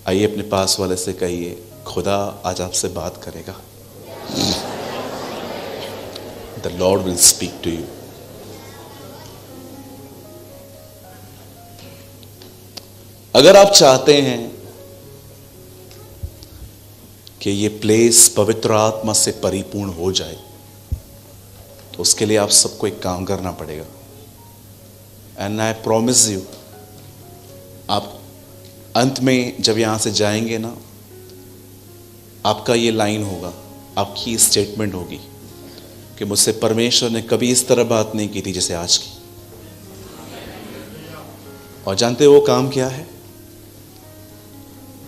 आइए अपने पास वाले से कहिए, खुदा आज आपसे बात करेगा। The lord will speak to you. अगर आप चाहते हैं कि ये प्लेस पवित्र आत्मा से परिपूर्ण हो जाए, तो उसके लिए आप सबको एक काम करना पड़ेगा। एंड आई प्रॉमिस यू, आप अंत में जब यहां से जाएंगे ना, आपका ये लाइन होगा, आपकी स्टेटमेंट होगी कि मुझसे परमेश्वर ने कभी इस तरह बात नहीं की थी जैसे आज की। और जानते हो वो काम क्या है?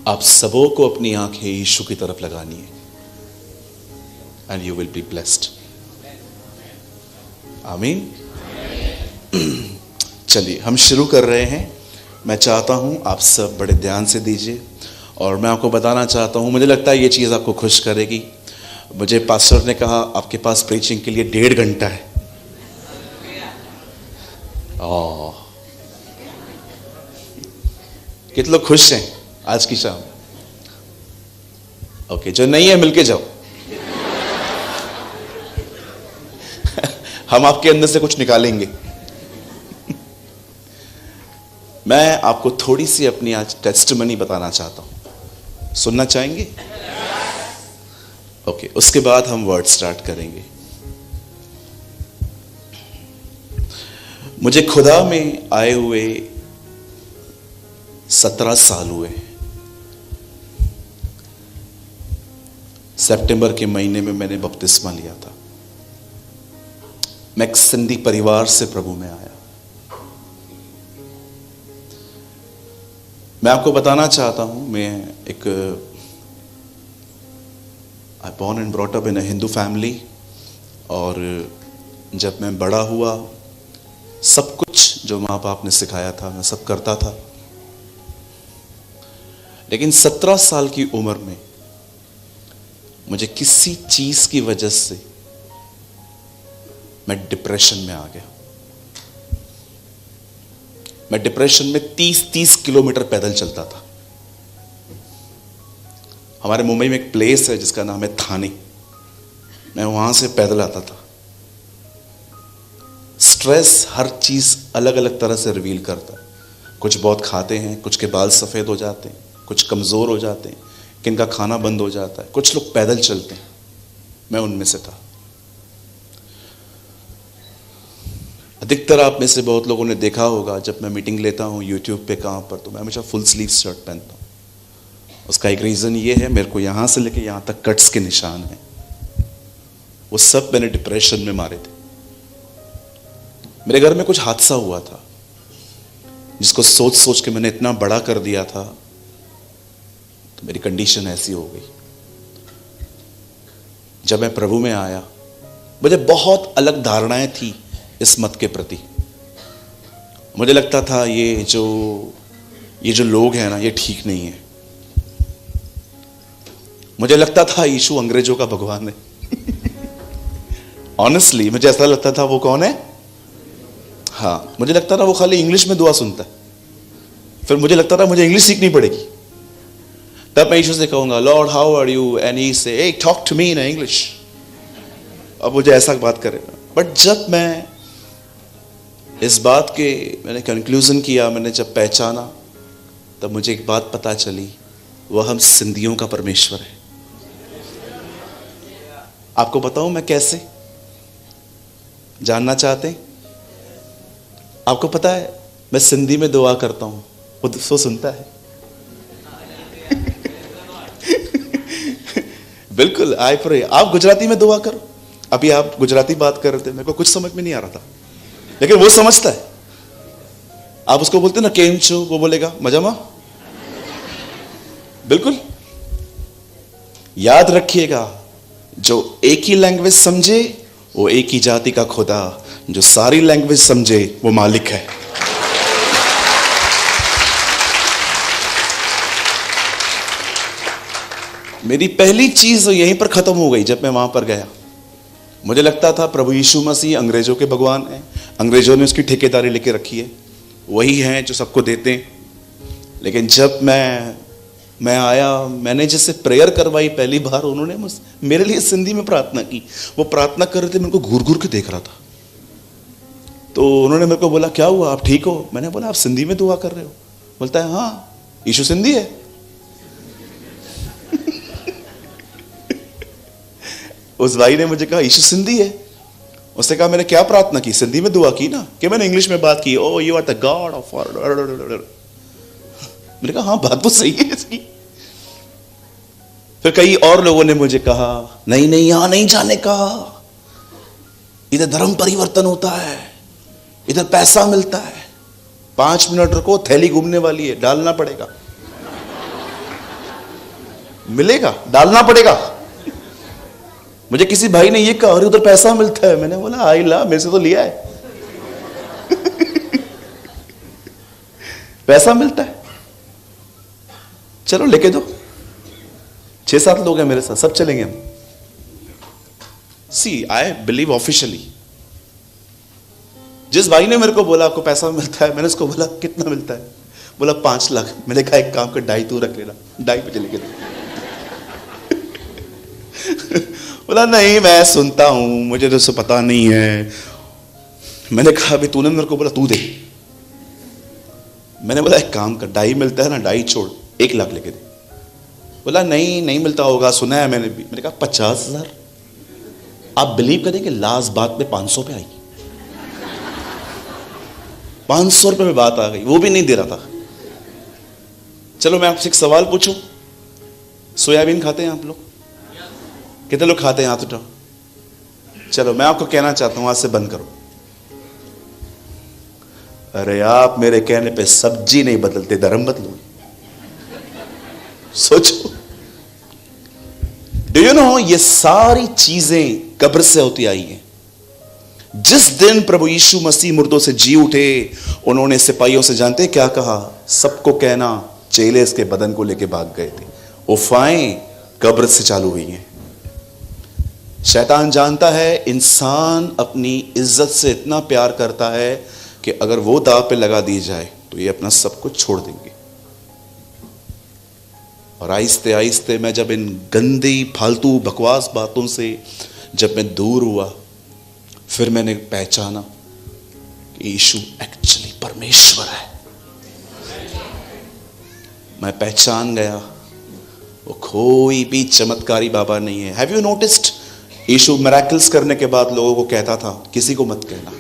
आप सबों को अपनी आंखें यीशु की तरफ लगानी है, and you will be blessed. आमीन। चलिए हम शुरू कर रहे हैं। मैं चाहता हूं आप सब बड़े ध्यान से दीजिए, और मैं आपको बताना चाहता हूं, मुझे लगता है ये चीज़ आपको खुश करेगी। मुझे पास्टर ने कहा आपके पास प्रीचिंग के लिए 1.5 घंटा है। कितने लोग खुश हैं आज की शाम? ओके, जो नहीं है मिलके जाओ। हम आपके अंदर से कुछ निकालेंगे। मैं आपको थोड़ी सी अपनी आज टेस्टिमनी बताना चाहता हूं, सुनना चाहेंगे? ओके, उसके बाद हम वर्ड स्टार्ट करेंगे। मुझे खुदा में आए हुए 17 साल हुए। सितंबर के महीने में मैंने बपतिस्मा लिया था। मैं एक सिंधी परिवार से प्रभु में आया। मैं आपको बताना चाहता हूं, मैं एक I born and brought up in a Hindu family, और जब मैं बड़ा हुआ, सब कुछ जो माँ बाप ने सिखाया था मैं सब करता था। लेकिन 17 साल की उम्र में मुझे किसी चीज की वजह से मैं डिप्रेशन में आ गया। मैं डिप्रेशन में 30 किलोमीटर पैदल चलता था। हमारे मुंबई में एक प्लेस है जिसका नाम है थाने, मैं वहां से पैदल आता था। स्ट्रेस हर चीज अलग अलग तरह से रिवील करता है। कुछ बहुत खाते हैं, कुछ के बाल सफेद हो जाते हैं, कुछ कमजोर हो जाते हैं, किनका खाना बंद हो जाता है, कुछ लोग पैदल चलते हैं। मैं उनमें से था। अधिकतर आप में से बहुत लोगों ने देखा होगा, जब मैं मीटिंग लेता हूं यूट्यूब पे कहां पर, तो मैं हमेशा फुल स्लीव शर्ट पहनता हूं। उसका एक रीजन ये है, मेरे को यहां से लेके यहां तक कट्स के निशान हैं। वो सब मैंने डिप्रेशन में मारे थे। मेरे घर में कुछ हादसा हुआ था जिसको सोच सोच के मैंने इतना बड़ा कर दिया था, तो मेरी कंडीशन ऐसी हो गई। जब मैं प्रभु में आया, मुझे बहुत अलग धारणाएं थी इस मत के प्रति। मुझे लगता था ये जो लोग हैं ना, ये ठीक नहीं है। मुझे लगता था यीशु अंग्रेजों का भगवान है। ऑनेस्टली मुझे ऐसा लगता था। वो कौन है? हाँ, मुझे लगता था वो खाली इंग्लिश में दुआ सुनता है। फिर मुझे लगता था मुझे इंग्लिश सीखनी पड़ेगी, तब मैं यीशु से कहूंगा lord how are you, and he say hey talk to me in English. अब मुझे ऐसा बात करेगा। बट जब मैं इस बात के मैंने कंक्लूजन किया, मैंने जब पहचाना, तब मुझे एक बात पता चली, वह हम सिंधियों का परमेश्वर है। आपको बताऊं मैं कैसे? जानना चाहते हैं? आपको पता है मैं सिंधी में दुआ करता हूं, वो तो सुनता है। बिल्कुल, आई प्रे। आप गुजराती में दुआ करो। अभी आप गुजराती बात कर रहे थे, मेरे को कुछ समझ में नहीं आ रहा था, लेकिन वो समझता है। आप उसको बोलते ना केम छो, वो बोलेगा मजामा। बिल्कुल, याद रखिएगा, जो एक ही लैंग्वेज समझे वो एक ही जाति का खुदा, जो सारी लैंग्वेज समझे वो मालिक है। मेरी पहली चीज यहीं पर खत्म हो गई जब मैं वहां पर गया। मुझे लगता था प्रभु यीशु मसीह अंग्रेजों के भगवान हैं, अंग्रेजों ने उसकी ठेकेदारी लेके रखी है, वही हैं जो सबको देते हैं। लेकिन जब मैं मैं आया, मैंने जैसे प्रेयर करवाई पहली बार, उन्होंने मेरे लिए सिंधी में प्रार्थना की। वो प्रार्थना कर रहे थे, मैं उनको घूर घूर के देख रहा था। तो उन्होंने मेरे को बोला क्या हुआ, आप ठीक हो? मैंने बोला आप सिंधी में दुआ कर रहे हो? बोलता है हाँ, यीशु सिंधी है। उस भाई ने मुझे कहा यीशु सिंधी है। उसने कहा मैंने क्या प्रार्थना की? सिंधी में दुआ की ना? कि मैंने इंग्लिश में बात की, oh you are the God of. मैंने कहा हाँ बात तो सही है इसकी। फिर कई और लोगों ने मुझे कहा नहीं नहीं यहां नहीं जाने का, इधर धर्म परिवर्तन होता है, इधर पैसा मिलता है। 5 मिनट रुको, थैली घूमने वाली है, डालना पड़ेगा। मिलेगा, डालना पड़ेगा। मुझे किसी भाई ने ये कहा अरे उधर पैसा मिलता है। मैंने बोला आई ला, मेरे से तो लिया है। पैसा मिलता है, चलो लेके दो। 6-7 लोग हैं मेरे साथ, सब चलेंगे हम। सी आई बिलीव ऑफिशियली। जिस भाई ने मेरे को बोला आपको पैसा मिलता है, मैंने उसको बोला कितना मिलता है? बोला 5 लाख। मैंने कहा एक काम कर, 2.5 तू रख लेना, 2.5 पे चले गए। बोला नहीं मैं सुनता हूं, मुझे तो उससे पता नहीं है। मैंने कहा अभी तूने मेरे को बोला तू दे। मैंने बोला एक काम कर, 2.5 मिलता है ना, 2.5 छोड़, 1 लाख लेके दे। बोला नहीं नहीं मिलता होगा, सुना है मैंने भी। मैंने कहा 50,000। आप बिलीव करेंगे लास्ट बात में 500 पे आई। 500 रुपए में बात आ गई, वो भी नहीं दे रहा था। चलो मैं आपसे एक सवाल पूछूं, सोयाबीन खाते हैं आप लोग? कितने लोग खाते हैं? हाथ उठाओ। चलो मैं आपको कहना चाहता हूं, आज से बंद करो। अरे आप मेरे कहने पे सब्जी नहीं बदलते, धर्म बदलो। सोचो, डू यू नो ये सारी चीजें कब्र से होती आई हैं। जिस दिन प्रभु यीशु मसीह मुर्दों से जी उठे, उन्होंने सिपाहियों से जानते क्या कहा? सबको कहना चेले इसके बदन को लेके भाग गए थे। उफाएं कब्र से चालू हुई हैं। शैतान जानता है इंसान अपनी इज्जत से इतना प्यार करता है कि अगर वो दांव पे लगा दी जाए तो ये अपना सब कुछ छोड़ देंगे। और आहिस्ते आहिस्ते मैं जब इन गंदी फालतू बकवास बातों से जब मैं दूर हुआ, फिर मैंने पहचाना कि यीशु एक्चुअली परमेश्वर है। मैं पहचान गया वो कोई भी चमत्कारी बाबा नहीं है। हैव यू नोटिस्ड, यीशु मिरेकल्स करने के बाद लोगों को कहता था किसी को मत कहना,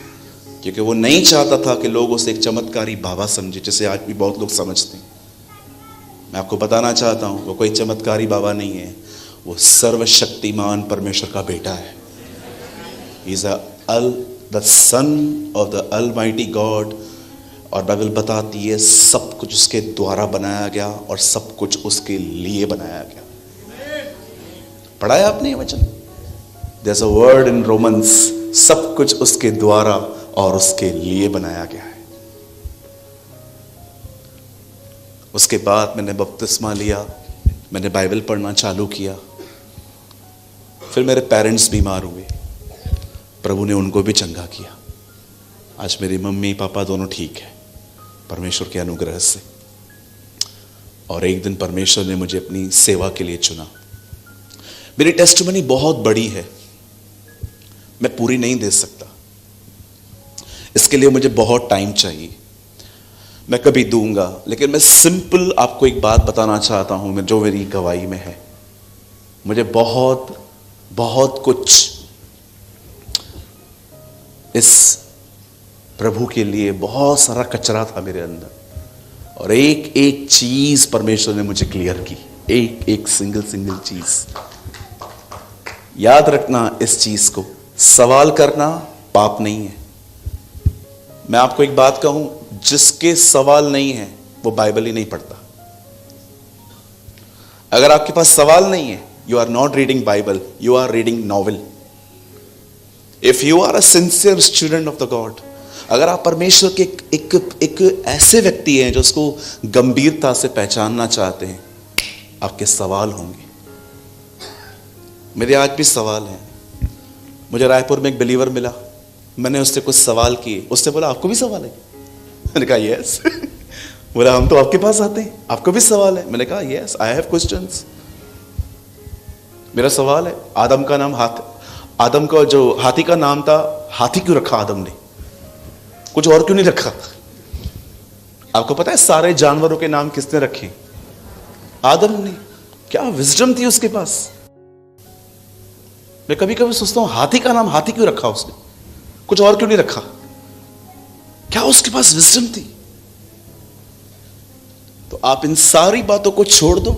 क्योंकि वो नहीं चाहता था कि लोग उसे एक चमत्कारी बाबा समझे, जैसे आज भी बहुत लोग समझते हैं। मैं आपको बताना चाहता हूं वो कोई चमत्कारी बाबा नहीं है, वो सर्वशक्तिमान परमेश्वर का बेटा है। He is the son of the Almighty God. और बाइबल बताती है सब कुछ उसके द्वारा बनाया गया और सब कुछ उसके लिए बनाया गया। पढ़ा है आपने ये वचन? There's a word in Romans, सब कुछ उसके द्वारा और उसके लिए बनाया गया है। उसके बाद मैंने बपतिस्मा लिया, मैंने बाइबल पढ़ना चालू किया। फिर मेरे पेरेंट्स बीमार हुए, प्रभु ने उनको भी चंगा किया। आज मेरी मम्मी पापा दोनों ठीक है परमेश्वर के अनुग्रह से। और एक दिन परमेश्वर ने मुझे अपनी सेवा के लिए चुना। मेरी टेस्टिमनी बहुत बड़ी है, मैं पूरी नहीं दे सकता, इसके लिए मुझे बहुत टाइम चाहिए, मैं कभी दूंगा। लेकिन मैं सिंपल आपको एक बात बताना चाहता हूं जो मेरी गवाही में है। मुझे बहुत बहुत कुछ इस प्रभु के लिए, बहुत सारा कचरा था मेरे अंदर, और एक एक चीज परमेश्वर ने मुझे क्लियर की। एक एक सिंगल चीज। याद रखना इस चीज को, सवाल करना पाप नहीं है। मैं आपको एक बात कहूं, जिसके सवाल नहीं है वो बाइबल ही नहीं पढ़ता। अगर आपके पास सवाल नहीं है, you are not reading Bible, you are reading novel. If you are a sincere student of the God, अगर आप परमेश्वर के एक ऐसे व्यक्ति हैं जो उसको गंभीरता से पहचानना चाहते हैं, आपके सवाल होंगे। मेरे आज भी सवाल हैं। मुझे रायपुर में एक बिलीवर मिला, मैंने उससे कुछ सवाल किए, उसने बोला आपको भी सवाल है? मैंने कहा यस। बोला हम तो आपके पास आते हैं, आपको भी सवाल है? मैंने कहा यस, आई हैव क्वेश्चंस। मेरा सवाल है, आदम का नाम आदम का जो हाथी का नाम था, हाथी क्यों रखा आदम ने? कुछ और क्यों नहीं रखा? आपको पता है सारे जानवरों के नाम किसने रखे? आदम ने। क्या विजडम थी उसके पास। मैं कभी कभी सोचता हूं हाथी का नाम हाथी क्यों रखा उसने, कुछ और क्यों नहीं रखा? क्या उसके पास विजडम थी? तो आप इन सारी बातों को छोड़ दो,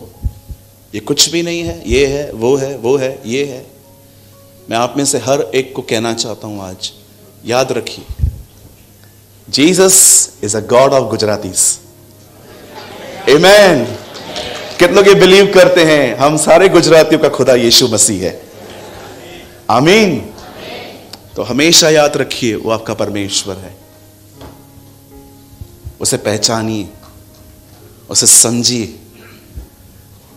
ये कुछ भी नहीं है, ये है, वो है, वो है, ये है। मैं आप में से हर एक को कहना चाहता हूं आज, याद रखिए, Jesus is a God of Gujaratis. Amen. कितने लोग ये बिलीव करते हैं हम सारे गुजरातियों का खुदा यीशु मसीह है? आमीन। तो हमेशा याद रखिए वो आपका परमेश्वर है। उसे पहचानिए, उसे समझिए।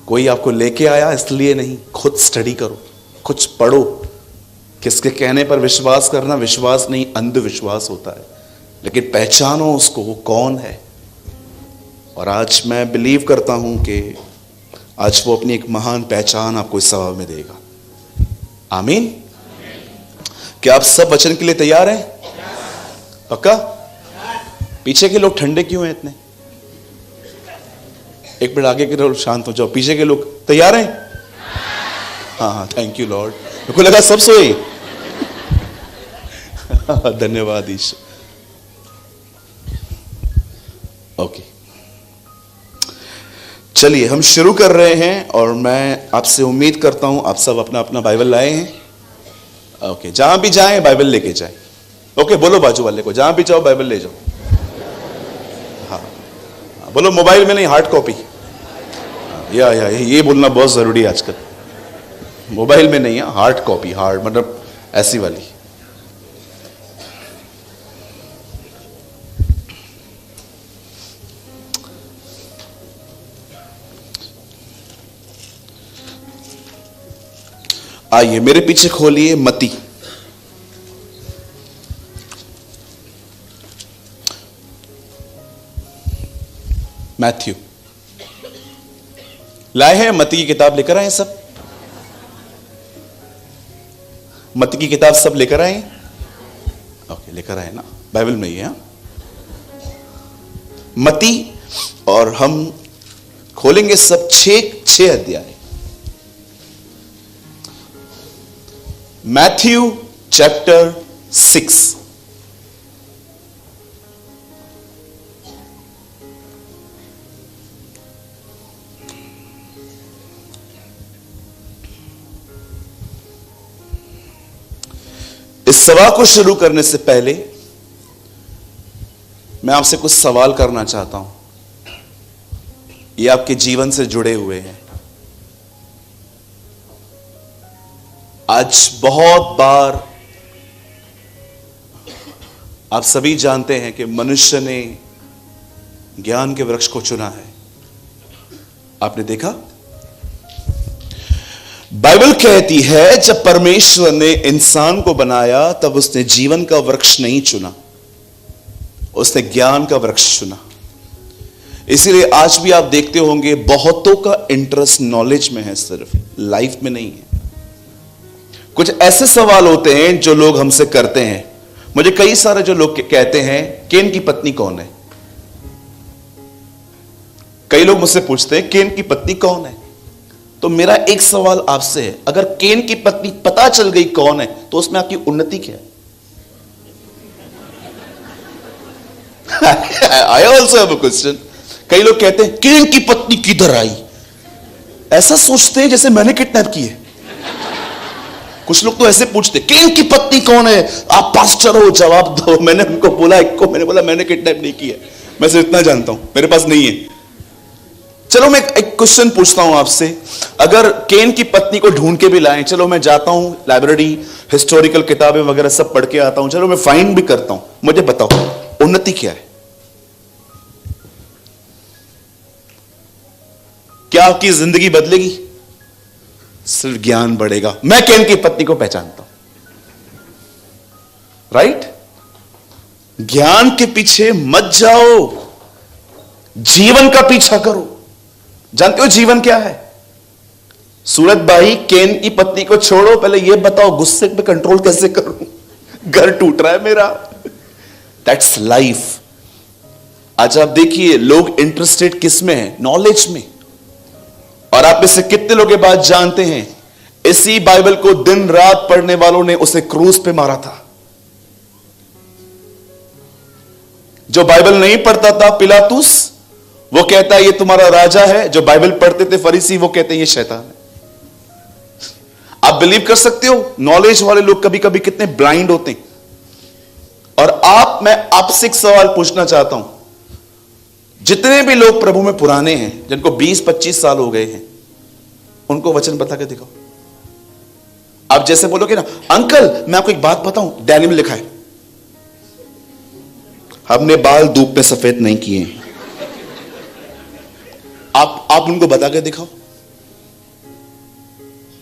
कोई आपको लेके आया इसलिए नहीं, खुद स्टडी करो, कुछ पढ़ो। किसके कहने पर विश्वास करना विश्वास नहीं, अंधविश्वास होता है। लेकिन पहचानो उसको, वो कौन है। और आज मैं बिलीव करता हूं कि आज वो अपनी एक महान पहचान आपको इस सभा में देगा। आमीन। क्या आप सब वचन के लिए तैयार हैं? पक्का? पीछे के लोग ठंडे क्यों हैं इतने? एक मिनट आगे के लोग शांत हो जाओ। पीछे के लोग तैयार हैं? हाँ, थैंक यू लॉर्ड। मेरे को लगा सब सोए। धन्यवाद ईश्वर। ओके, चलिए हम शुरू कर रहे हैं। और मैं आपसे उम्मीद करता हूं आप सब अपना अपना बाइबल लाए हैं। ओके, जहां भी जाएं बाइबल लेके जाएं। ओके, बोलो बाजू वाले को, जहां भी जाओ बाइबल ले जाओ। हाँ, बोलो मोबाइल में नहीं, हार्ड कॉपी। या ये बोलना बहुत जरूरी है आजकल। मोबाइल में नहीं है, हार्ड कॉपी। हार्ड मतलब ऐसी वाली। आइए मेरे पीछे खोलिए मत्ती। मैथ्यू लाए हैं? मत्ती की किताब लेकर आए सब? मत्ती की किताब सब लेकर आए? ओके, लेकर आए ना, बाइबल में ही है। मत्ती, और हम खोलेंगे सब 6 अध्याय। Matthew chapter 6। इस सभा को शुरू करने से पहले मैं आपसे कुछ सवाल करना चाहता हूं। ये आपके जीवन से जुड़े हुए हैं। आज बहुत बार आप सभी जानते हैं कि मनुष्य ने ज्ञान के वृक्ष को चुना है। आपने देखा, बाइबल कहती है जब परमेश्वर ने इंसान को बनाया तब उसने जीवन का वृक्ष नहीं चुना, उसने ज्ञान का वृक्ष चुना। इसीलिए आज भी आप देखते होंगे बहुतों का इंटरेस्ट नॉलेज में है, सिर्फ लाइफ में नहीं है। कुछ ऐसे सवाल होते हैं जो लोग हमसे करते हैं। मुझे कई सारे जो लोग कहते हैं केन की पत्नी कौन है। कई लोग मुझसे पूछते हैं केन की पत्नी कौन है। तो मेरा एक सवाल आपसे है, अगर केन की पत्नी पता चल गई कौन है तो उसमें आपकी उन्नति क्या है? I also have a question. कई लोग कहते हैं केन की पत्नी किधर आई, ऐसा सोचते हैं जैसे मैंने किडनैप की है। कुछ लोग तो ऐसे पूछते केन की पत्नी कौन है, आप पास्टर हो जवाब दो। मैंने उनको बोला, एक को मैंने बोला मैंने किडनैप नहीं किया, मैं सिर्फ इतना जानता हूं, मेरे पास नहीं है। चलो मैं एक क्वेश्चन पूछता हूं आपसे, अगर केन की पत्नी को ढूंढ के भी लाएं, चलो मैं जाता हूं लाइब्रेरी, हिस्टोरिकल किताबें वगैरह सब पढ़ के आता हूं, चलो मैं फाइंड भी करता हूं, मुझे बताओ उन्नति क्या है? क्या आपकी जिंदगी बदलेगी? सिर्फ ज्ञान बढ़ेगा। मैं केन की पत्नी को पहचानता हूं, राइट? ज्ञान के पीछे मत जाओ, जीवन का पीछा करो। जानते हो जीवन क्या है? सूरत भाई, केन की पत्नी को छोड़ो, पहले यह बताओ गुस्से पे कंट्रोल कैसे करूं, घर टूट रहा है मेरा। That's life. आज आप देखिए लोग इंटरेस्टेड किस में है? नॉलेज में। और आप में से कितने लोग ये बात जानते हैं, इसी बाइबल को दिन रात पढ़ने वालों ने उसे क्रूस पे मारा था। जो बाइबल नहीं पढ़ता था पिलातुस, वो कहता है ये तुम्हारा राजा है। जो बाइबल पढ़ते थे फरीसी, वो कहते हैं ये शैतान है। आप बिलीव कर सकते हो नॉलेज वाले लोग कभी कभी कितने ब्लाइंड होते हैं। और मैं आपसे एक सवाल पूछना चाहता हूं, जितने भी लोग प्रभु में पुराने हैं, जिनको 20-25 साल हो गए हैं, उनको वचन बता के दिखाओ। आप जैसे बोलोगे ना, अंकल मैं आपको एक बात बताऊं, डायरी में लिखा है। हमने बाल धूप में सफेद नहीं किए। आप उनको बता के दिखाओ।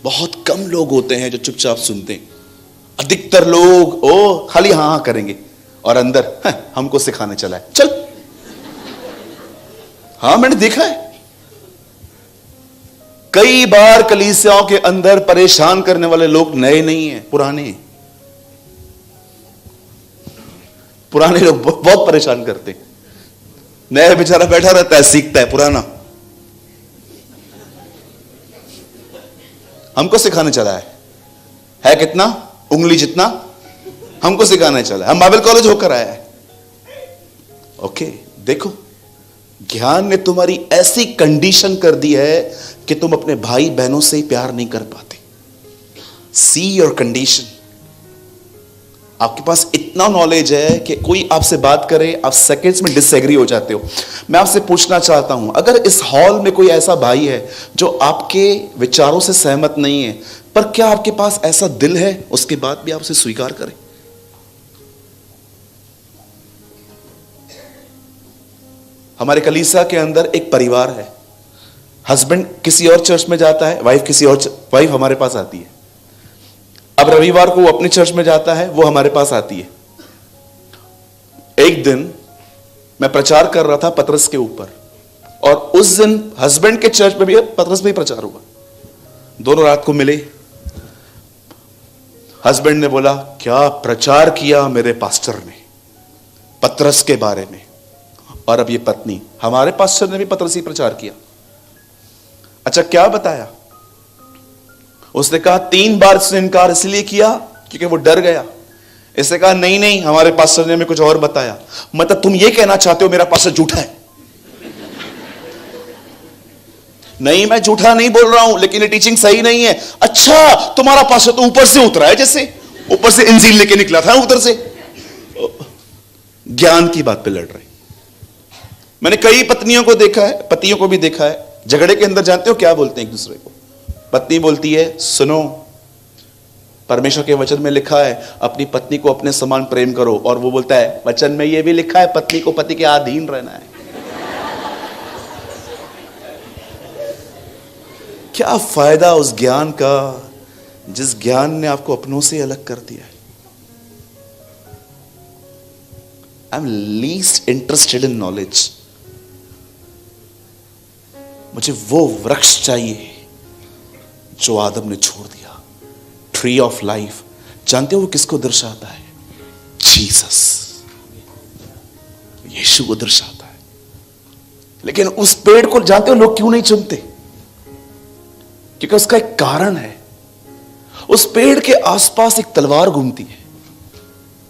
बहुत कम लोग होते हैं जो चुपचाप सुनते हैं। अधिकतर लोग खाली हां हां करेंगे और अंदर हमको सिखाने चला है, चल। हां, मैंने देखा है कई बार कलीसियाओं के अंदर परेशान करने वाले लोग नए नहीं हैं, पुराने हैं। पुराने लोग बहुत परेशान करते हैं। नया बेचारा बैठा रहता है, सीखता है। पुराना हमको सिखाने चला है कितना? उंगली जितना हमको सिखाने चला है। हम बाइबल कॉलेज होकर आया है। ओके, देखो ज्ञान ने तुम्हारी ऐसी कंडीशन कर दी है कि तुम अपने भाई बहनों से ही प्यार नहीं कर पाते। See your condition. आपके पास इतना नॉलेज है कि कोई आपसे बात करे, आप सेकंड्स में डिसएग्री हो जाते हो। मैं आपसे पूछना चाहता हूं, अगर इस हॉल में कोई ऐसा भाई है जो आपके विचारों से सहमत नहीं है, पर क्या आपके पास ऐसा दिल है उसके बाद भी आप उसे स्वीकार करें? हमारे कलीसिया के अंदर एक परिवार है। हस्बैंड किसी और चर्च में जाता है, वाइफ हमारे पास आती है। अब रविवार को वो अपने चर्च में जाता है, वो हमारे पास आती है। एक दिन मैं प्रचार कर रहा था पतरस के ऊपर, और उस दिन हस्बैंड के चर्च में भी पतरस में ही प्रचार हुआ। दोनों रात को मिले। हस्बैंड ने बोला, क्या प्रचार किया मेरे पास्टर ने पतरस के बारे में। और अब ये पत्नी, हमारे पास्टर ने भी पतरस ही प्रचार किया। अच्छा, क्या बताया? उसने कहा 3 बार उसने इनकार इसलिए किया क्योंकि वो डर गया। इसने कहा नहीं, हमारे पास्टर ने हमें कुछ और बताया। मतलब तुम ये कहना चाहते हो मेरा पास्टर झूठा है? नहीं, मैं झूठा नहीं बोल रहा हूं, लेकिन ये टीचिंग सही नहीं है। अच्छा, तुम्हारा पास्टर तो ऊपर से उतरा है, जैसे ऊपर से इंजील लेके निकला था उधर से। ज्ञान की बात पे लड़ रहे। मैंने कई पत्नियों को देखा है, पतियों को भी देखा है, झगड़े के अंदर जानते हो क्या बोलते हैं एक दूसरे को? पत्नी बोलती है, सुनो परमेश्वर के वचन में लिखा है अपनी पत्नी को अपने समान प्रेम करो, और वो बोलता है वचन में ये भी लिखा है पत्नी को पति के अधीन रहना है। क्या फायदा उस ज्ञान का जिस ज्ञान ने आपको अपनों से अलग कर दिया है? I am least interested in knowledge. मुझे वो वृक्ष चाहिए जो आदम ने छोड़ दिया, ट्री ऑफ लाइफ। जानते हो वो किसको दर्शाता है? जीसस, यीशु को दर्शाता है। लेकिन उस पेड़ को जानते हो लोग क्यों नहीं चुनते? क्योंकि उसका एक कारण है। उस पेड़ के आसपास एक तलवार घूमती है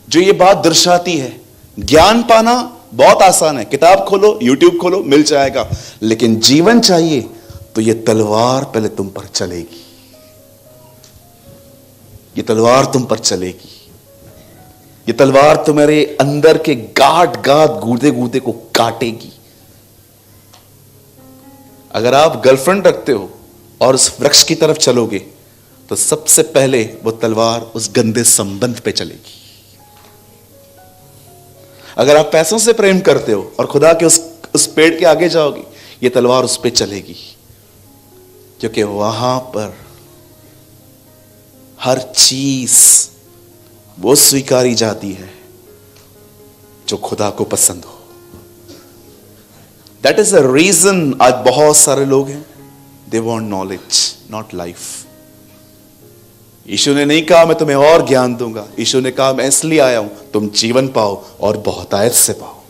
जो ये बात दर्शाती है, ज्ञान पाना बहुत आसान है, किताब खोलो, यूट्यूब खोलो, मिल जाएगा। लेकिन जीवन चाहिए तो ये तलवार पहले तुम पर चलेगी। ये तलवार तुम पर चलेगी। ये तलवार तुम्हारे अंदर के गांठ गूदे गूदे को काटेगी। अगर आप गर्लफ्रेंड रखते हो और उस वृक्ष की तरफ चलोगे तो सबसे पहले वो तलवार उस गंदे संबंध पे चलेगी। अगर आप पैसों से प्रेम करते हो और खुदा के उस पेड़ के आगे जाओगे, ये तलवार उस पे चलेगी, क्योंकि वहां पर हर चीज वो स्वीकारी जाती है जो खुदा को पसंद हो। दैट इज अ रीजन आज बहुत सारे लोग हैं, they want knowledge not life. Yeshu ने नहीं कहा मैं तुम्हें और ज्ञान दूंगा, यीशु ने कहा मैं इसलिए आया हूं तुम जीवन पाओ और बहुतायत से पाओ।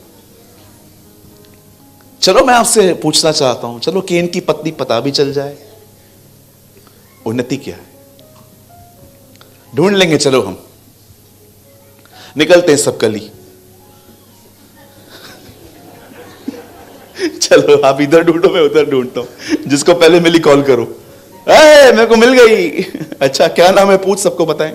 चलो मैं आपसे पूछना चाहता हूं, चलो केन की पत्नी पता भी चल जाए, उन्नति क्या है? ढूंढ लेंगे, चलो हम निकलते हैं सब कली। चलो आप इधर ढूंढो, मैं उधर ढूंढता हूं, जिसको पहले मिली कॉल करो। मेरे को मिल गई। अच्छा क्या नाम है? पूछ, सबको बताएं।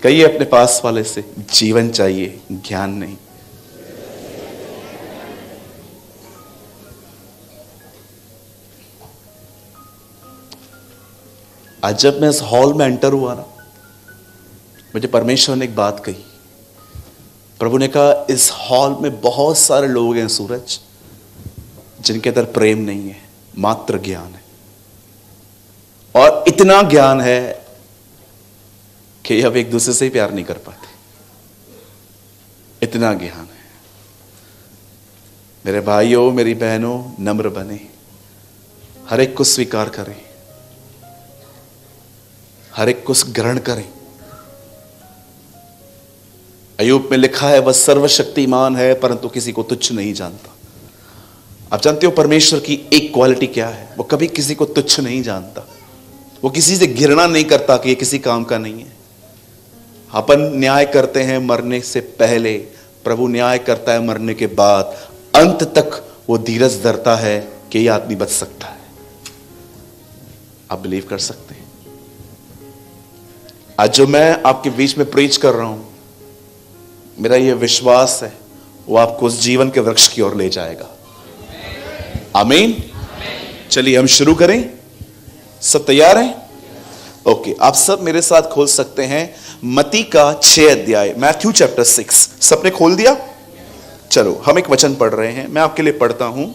कहिए अपने पास वाले से, जीवन चाहिए ज्ञान नहीं। आज जब मैं इस हॉल में एंटर हुआ ना, मुझे परमेश्वर ने एक बात कही। प्रभु ने कहा इस हॉल में बहुत सारे लोग हैं सूरज, जिनके अंदर प्रेम नहीं है, मात्र ज्ञान है। और इतना ज्ञान है कि अब एक दूसरे से ही प्यार नहीं कर पाते, इतना ज्ञान है। मेरे भाइयों मेरी बहनों, नम्र बने, हर एक को स्वीकार करें, हर एक को ग्रहण करें। अय्यूब में लिखा है वह सर्वशक्तिमान है परंतु किसी को तुच्छ नहीं जानता। आप जानते हो परमेश्वर की एक क्वालिटी क्या है? वो कभी किसी को तुच्छ नहीं जानता। वो किसी से घृणा नहीं करता कि ये किसी काम का नहीं है। अपन न्याय करते हैं मरने से पहले, प्रभु न्याय करता है मरने के बाद। अंत तक वो धीरज धरता है कि ये आदमी बच सकता है। आप बिलीव कर सकते हैं? आज जो मैं आपके बीच में प्रीच कर रहा हूं, मेरा यह विश्वास है वो आपको उस जीवन के वृक्ष की ओर ले जाएगा। आमीन। चलिए हम शुरू करें। सब तैयार हैं? ओके, आप सब मेरे साथ खोल सकते हैं मत्ती का 6 अध्याय, मैथ्यू चैप्टर 6। सबने खोल दिया? चलो हम एक वचन पढ़ रहे हैं, मैं आपके लिए पढ़ता हूं।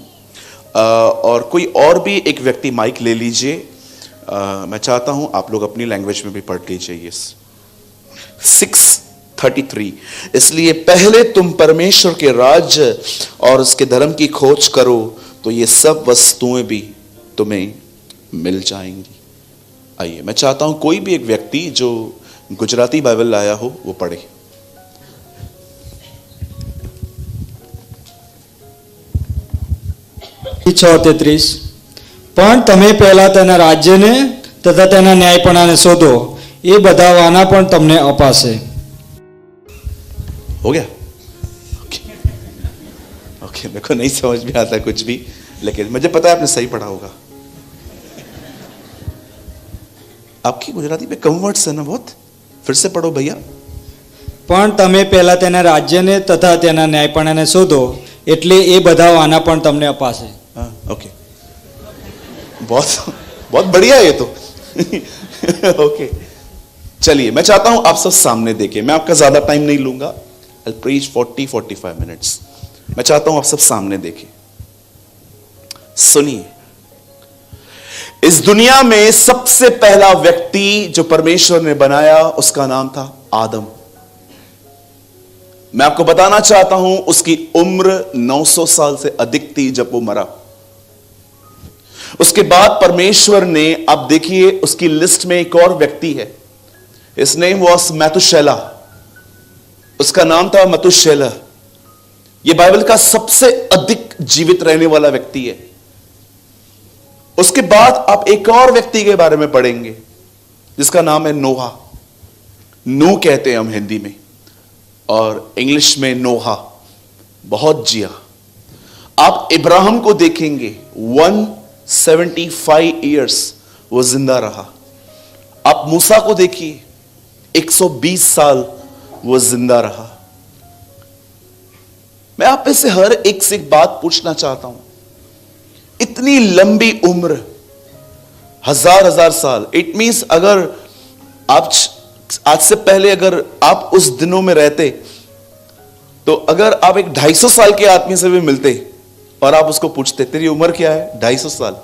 और कोई और भी एक व्यक्ति माइक ले लीजिए। मैं चाहता हूं आप लोग अपनी लैंग्वेज में भी पढ़ लीजिए। 6:33, इसलिए पहले तुम परमेश्वर के राज्य और उसके धर्म की खोज करो तो ये सब वस्तुएं भी तुम्हें मिल जाएंगी। आइए, मैं चाहता हूं कोई भी एक व्यक्ति जो गुजराती बाइबल लाया हो वो पढ़े। પણ તમે પહેલા તેના રાજ્યને તથા તેના ન્યાયપણાને શોધો, એ બધા વાના પણ તમને અપાશે। हो गया? ओके, मेरे को नहीं समझ में आता कुछ भी, लेकिन मुझे पता है आपने सही पढ़ा होगा। आपकी गुजराती में कम वर्ड्स है ना बहुत, फिर से पढ़ो भैया। પણ તમે પહેલા તેના રાજ્યને તથા તેના ન્યાયપણાને શોધો, એટલે એ બધા વાના પણ તમને અપાશે। हाँ, ओके, बहुत बहुत बढ़िया ये तो। ओके, चलिए मैं चाहता हूं आप सब सामने देखें। मैं आपका ज्यादा टाइम नहीं लूंगा। I'll preach 40-45 minutes। मैं चाहता हूं आप सब सामने देखें। सुनिए, इस दुनिया में सबसे पहला व्यक्ति जो परमेश्वर ने बनाया उसका नाम था आदम। मैं आपको बताना चाहता हूं उसकी उम्र 900 साल से अधिक थी जब वो मरा। उसके बाद परमेश्वर ने, आप देखिए उसकी लिस्ट में एक और व्यक्ति है। His name was मैथुशेला। उसका नाम था मतुशेलह। यह बाइबल का सबसे अधिक जीवित रहने वाला व्यक्ति है। उसके बाद आप एक और व्यक्ति के बारे में पढ़ेंगे जिसका नाम है नोहा। नू कहते हैं हम हिंदी में और इंग्लिश में नोहा। बहुत जिया। आप इब्राहिम को देखेंगे, 175 ईयर्स वो जिंदा रहा। आप मूसा को देखिए, 120 साल वो जिंदा रहा। मैं आप में से हर एक से एक बात पूछना चाहता हूं, इतनी लंबी उम्र, हजार साल, इट मींस अगर आप आज से पहले अगर आप उस दिनों में रहते तो अगर आप एक 250 साल के आदमी से भी मिलते और आप उसको पूछते तेरी उम्र क्या है, 250 साल।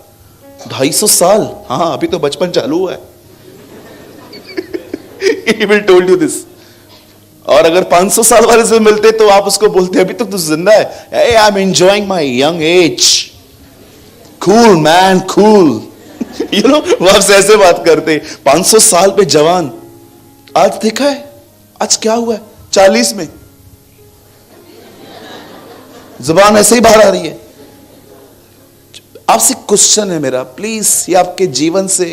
250 साल, हाँ अभी तो बचपन चालू हुआ है। He will told you this। और अगर 500 साल वाले से मिलते तो आप उसको बोलते अभी तक तो जिंदा है, I am enjoying my young age, cool man cool, you know, वो आपसे ऐसे बात करते। 500 साल पे जवान, आज देखा है आज क्या हुआ है 40 में, जुबान ऐसे ही बाहर आ रही है। आपसे क्वेश्चन है मेरा, प्लीज, ये आपके जीवन से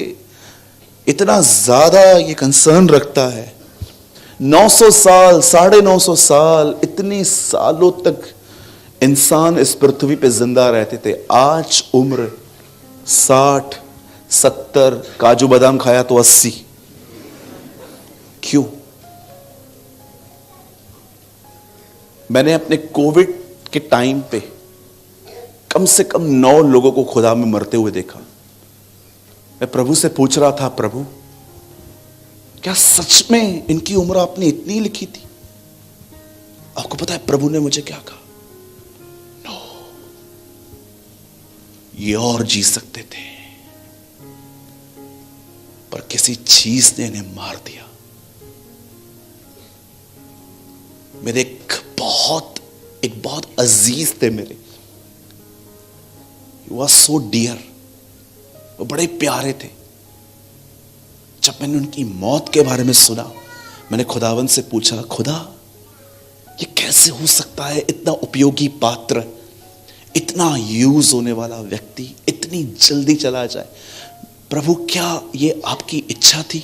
इतना ज्यादा ये कंसर्न रखता है। 900 साल, 950 साल, इतने सालों तक इंसान इस पृथ्वी पे जिंदा रहते थे। आज उम्र 60, 70, काजू बादाम खाया तो 80। क्यों? मैंने अपने कोविड के टाइम पे कम से कम 9 लोगों को खुदा में मरते हुए देखा। मैं प्रभु से पूछ रहा था, प्रभु क्या सच में इनकी उम्र आपने इतनी लिखी थी? आपको पता है प्रभु ने मुझे क्या कहा? नो, ये और जी सकते थे, पर किसी चीज ने इन्हें मार दिया। मेरे एक बहुत अजीज थे मेरे, वो सो डियर, वो बड़े प्यारे थे। जब मैंने उनकी मौत के बारे में सुना, मैंने खुदावन से पूछा, खुदा ये कैसे हो सकता है? इतना उपयोगी पात्र, इतना यूज होने वाला व्यक्ति इतनी जल्दी चला जाए। प्रभु क्या ये आपकी इच्छा थी?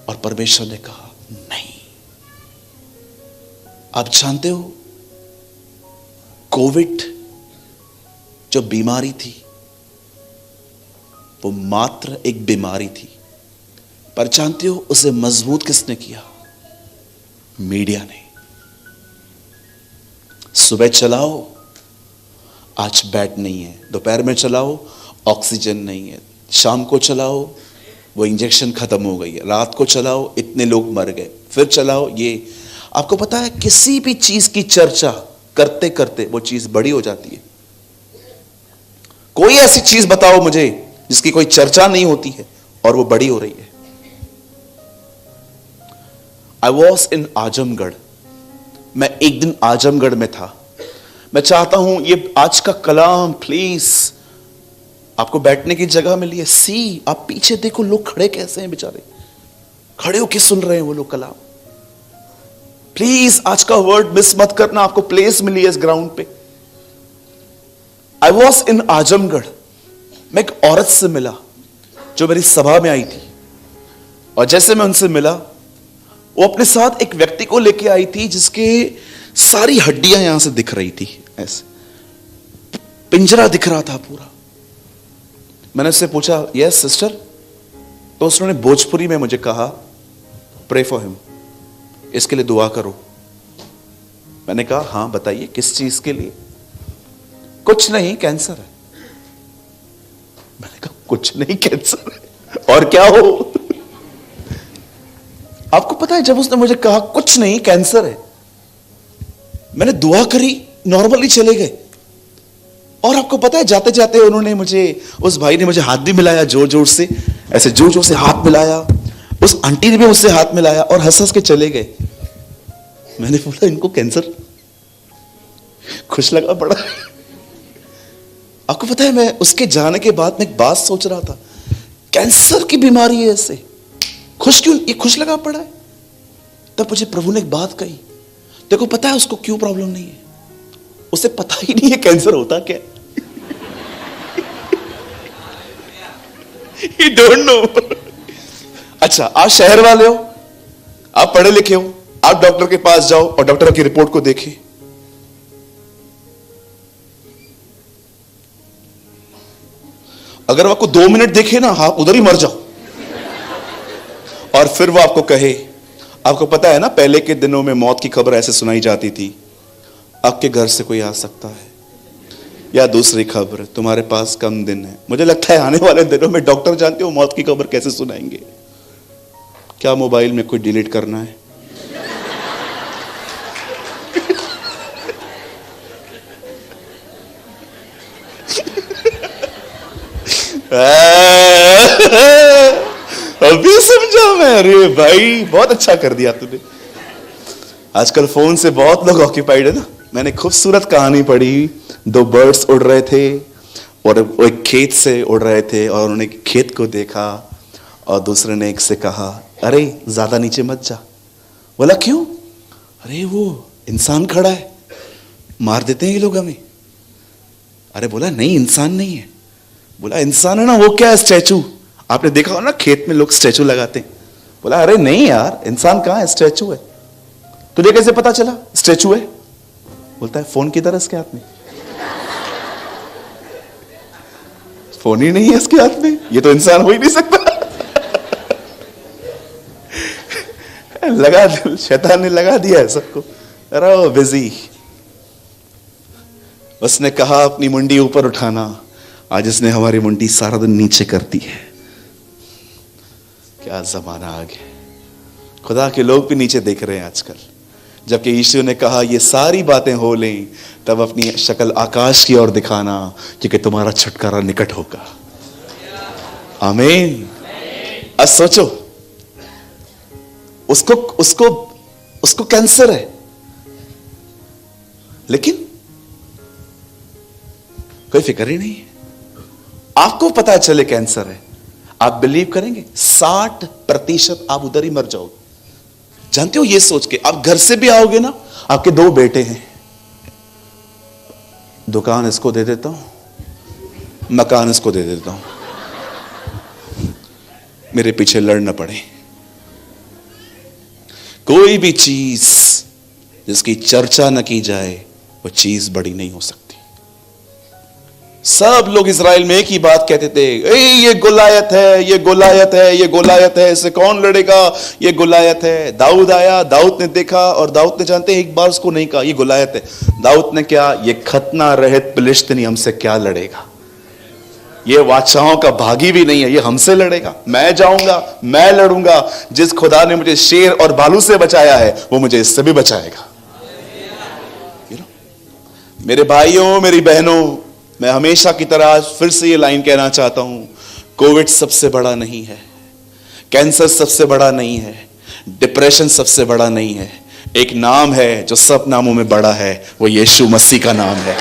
और परमेश्वर ने कहा नहीं। आप जानते हो कोविड जो बीमारी थी वो मात्र एक बीमारी थी, पर जानते हो उसे मजबूत किसने किया? मीडिया ने। सुबह चलाओ, आज बेड नहीं है, दोपहर में चलाओ, ऑक्सीजन नहीं है, शाम को चलाओ, वो इंजेक्शन खत्म हो गई है, रात को चलाओ, इतने लोग मर गए, फिर चलाओ ये। आपको पता है किसी भी चीज की चर्चा करते करते वो चीज बड़ी हो जाती है। कोई ऐसी चीज बताओ मुझे जिसकी कोई चर्चा नहीं होती है और वो बड़ी हो रही है। आई वॉज इन आजमगढ़, मैं एक दिन आजमगढ़ में था। मैं चाहता हूं ये आज का कलाम प्लीज, आपको बैठने की जगह मिली है, सी आप पीछे देखो लोग खड़े कैसे हैं बेचारे, खड़े होके सुन रहे हैं वो लोग कलाम। प्लीज आज का वर्ड मिस मत करना, आपको प्लेस मिली है इस ग्राउंड पे। आई वॉज इन आजमगढ़, मैं एक औरत से मिला जो मेरी सभा में आई थी, और जैसे मैं उनसे मिला वो अपने साथ एक व्यक्ति को लेके आई थी जिसके सारी हड्डियां यहां से दिख रही थी, ऐसे पिंजरा दिख रहा था पूरा। मैंने उससे पूछा यस सिस्टर, तो उसने भोजपुरी में मुझे कहा प्रे फॉर हिम, इसके लिए दुआ करो। मैंने कहा हां बताइए किस चीज के लिए? कुछ नहीं, कैंसर है। मैंने कहा कुछ नहीं, कैंसर है, और क्या हो? आपको पता है जब उसने मुझे कहा कुछ नहीं कैंसर है, मैंने दुआ करी, नॉर्मली चले गए। और आपको पता है जाते जाते उन्होंने मुझे, उस भाई ने मुझे हाथ भी मिलाया जोर जोर से, ऐसे जोर जोर से हाथ मिलाया, उस आंटी ने भी मुझसे हाथ मिलाया और हंस हंस के चले गए। मैंने बोला इनको कैंसर? खुश लगा बड़ा। आपको पता है मैं उसके जाने के बाद में एक बात सोच रहा था, कैंसर की बीमारी है इससे, खुश क्यों, ये खुश लगा पड़ा है। तब मुझे प्रभु ने एक बात कही, देखो पता है उसको क्यों प्रॉब्लम नहीं है? उसे पता ही नहीं है कैंसर होता क्या। You don't know। अच्छा आप शहर वाले हो, आप पढ़े लिखे हो, आप डॉक्टर के पास जाओ और डॉक्टर की रिपोर्ट को देखें, अगर वो आपको 2 मिनट देखे ना, आप उधर ही मर जाओ। और फिर वो आपको कहे, आपको पता है ना पहले के दिनों में मौत की खबर ऐसे सुनाई जाती थी, आपके घर से कोई आ सकता है, या दूसरी खबर तुम्हारे पास कम दिन है। मुझे लगता है आने वाले दिनों में डॉक्टर जानते हो मौत की खबर कैसे सुनाएंगे? क्या मोबाइल में कोई डिलीट करना है? अभी समझा मैं, अरे भाई बहुत अच्छा कर दिया तूने। आजकल फोन से बहुत लोग ऑक्यूपाइड है ना। मैंने खूबसूरत कहानी पढ़ी, 2 बर्ड्स उड़ रहे थे और वो एक खेत से उड़ रहे थे और उन्होंने खेत को देखा और दूसरे ने एक से कहा, अरे ज्यादा नीचे मत जा। बोला क्यों? अरे वो इंसान खड़ा है, मार देते हैं ये लोग हमें। अरे बोला नहीं, इंसान नहीं है। बोला इंसान है ना, वो क्या है, स्टैचू। आपने देखा हो ना खेत में लोग स्टैचू लगाते हैं। बोला अरे नहीं यार, इंसान कहां है, स्टैचू है। तुझे कैसे पता चला स्टैचू है? बोलता है फोन किधर है इसके हाथ में? फोन ही नहीं है इसके हाथ में, ये तो इंसान हो ही नहीं सकता। लगा, शैतान ने लगा दिया है सबको। अरे बिजी। उसने कहा अपनी मुंडी ऊपर उठाना, आज इसने हमारी मुंडी सारा दिन नीचे करती है। क्या जमाना आ गया, खुदा के लोग भी नीचे देख रहे हैं आजकल। जबकि यीशु ने कहा ये सारी बातें हो लें तब अपनी शक्ल आकाश की ओर दिखाना, क्योंकि तुम्हारा छुटकारा निकट होगा। आमीन। अब सोचो, उसको कैंसर है, लेकिन कोई फिक्र ही नहीं है। आपको पता चले कैंसर है, आप बिलीव करेंगे 60% आप उधर ही मर जाओगे। जानते हो, ये सोच के आप घर से भी आओगे ना, आपके 2 बेटे हैं, दुकान इसको दे देता हूं, मकान इसको दे देता हूं, मेरे पीछे लड़ न पड़े। कोई भी चीज जिसकी चर्चा न की जाए वो चीज बड़ी नहीं हो सकती। सब लोग इजराइल में एक ही बात कहते थे, ये गोलायत है, ये गोलायत है, ये गोलायत है, इससे कौन लड़ेगा, ये गोलायत है। दाऊद आया, दाऊद ने देखा, और दाऊद ने जानते एक बार उसको नहीं कहा ये गोलायत है। दाऊद ने क्या, ये खतना रहित फिलिस्तीनी हमसे क्या लड़ेगा, ये वाचाओं का भागी भी नहीं है, ये हमसे लड़ेगा। मैं जाऊंगा, मैं लड़ूंगा, जिस खुदा ने मुझे शेर और भालू से बचाया है वो मुझे इससे भी बचाएगा। मेरे भाइयों, मेरी बहनों, मैं हमेशा की तरह आज फिर से ये लाइन कहना चाहता हूं, कोविड सबसे बड़ा नहीं है, कैंसर सबसे बड़ा नहीं है, डिप्रेशन सबसे बड़ा नहीं है। एक नाम है जो सब नामों में बड़ा है, वो यीशु मसीह का नाम है।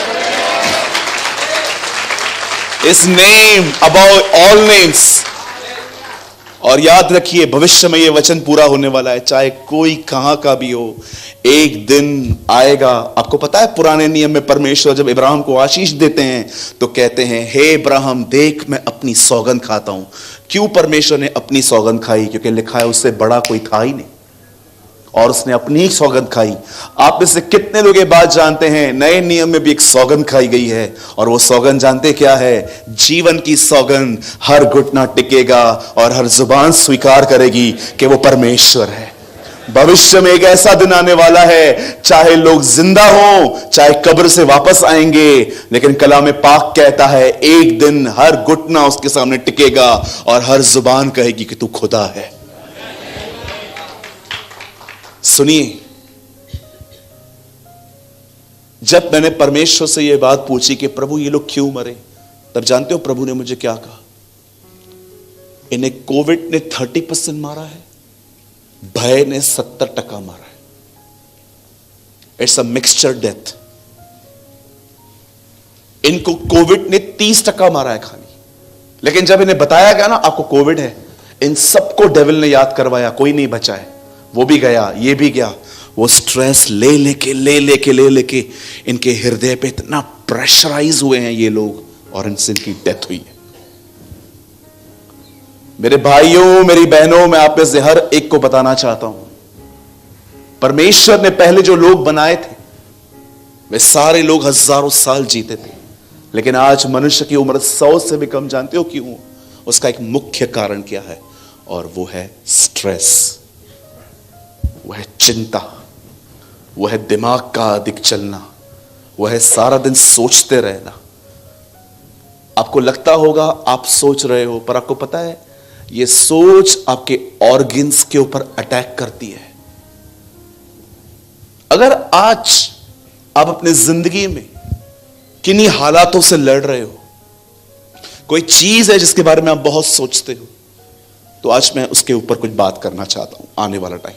इस नेम अबव ऑल नेम्स। और याद रखिए, भविष्य में ये वचन पूरा होने वाला है, चाहे कोई कहां का भी हो, एक दिन आएगा। आपको पता है पुराने नियम में परमेश्वर जब इब्राहिम को आशीष देते हैं तो कहते हैं, हे इब्राहिम देख मैं अपनी सौगंध खाता हूं। क्यों परमेश्वर ने अपनी सौगंध खाई? क्योंकि लिखा है उससे बड़ा कोई था ही नहीं, और उसने अपनी ही सौगंध खाई। आप में से कितने लोग ये बात जानते हैं, नए नियम में भी एक सौगंध खाई गई है, और वो सौगंध जानते क्या है? जीवन की सौगंध। हर घुटना टिकेगा और हर जुबान स्वीकार करेगी कि वो परमेश्वर है। भविष्य में एक ऐसा दिन आने वाला है, चाहे लोग जिंदा हो, चाहे कब्र से वापस आएंगे, लेकिन कलाम पाक कहता है एक दिन हर घुटना उसके सामने टिकेगा और हर जुबान कहेगी कि तू खुदा है। सुनिए, जब मैंने परमेश्वर से यह बात पूछी कि प्रभु ये लोग क्यों मरे, तब जानते हो प्रभु ने मुझे क्या कहा? इन्हें कोविड ने 30% मारा है, भय ने 70% मारा है। It's a mixture death. इनको कोविड ने 30% मारा है खाली, लेकिन जब इन्हें बताया गया ना आपको कोविड है, इन सबको डेविल ने याद करवाया, कोई नहीं बचा है। वो भी गया, ये भी गया। वो स्ट्रेस ले लेके इनके हृदय पे इतना प्रेशराइज हुए हैं ये लोग, और इनसे इनकी डेथ हुई है। मेरे भाइयों, मेरी बहनों, मैं आप में से हर एक को बताना चाहता हूं, परमेश्वर ने पहले जो लोग बनाए थे वे सारे लोग हजारों साल जीते थे, लेकिन आज मनुष्य की उम्र 100 से भी कम। जानते हो क्यों? उसका एक मुख्य कारण क्या है? और वो है स्ट्रेस, वो है चिंता, वो है दिमाग का अधिक चलना, वो है सारा दिन सोचते रहना। आपको लगता होगा आप सोच रहे हो, पर आपको पता है ये सोच आपके ऑर्गन्स के ऊपर अटैक करती है। अगर आज आप अपनी जिंदगी में किन्हीं हालातों से लड़ रहे हो, कोई चीज है जिसके बारे में आप बहुत सोचते हो, तो आज मैं उसके ऊपर कुछ बात करना चाहता हूं। आने वाला टाइम,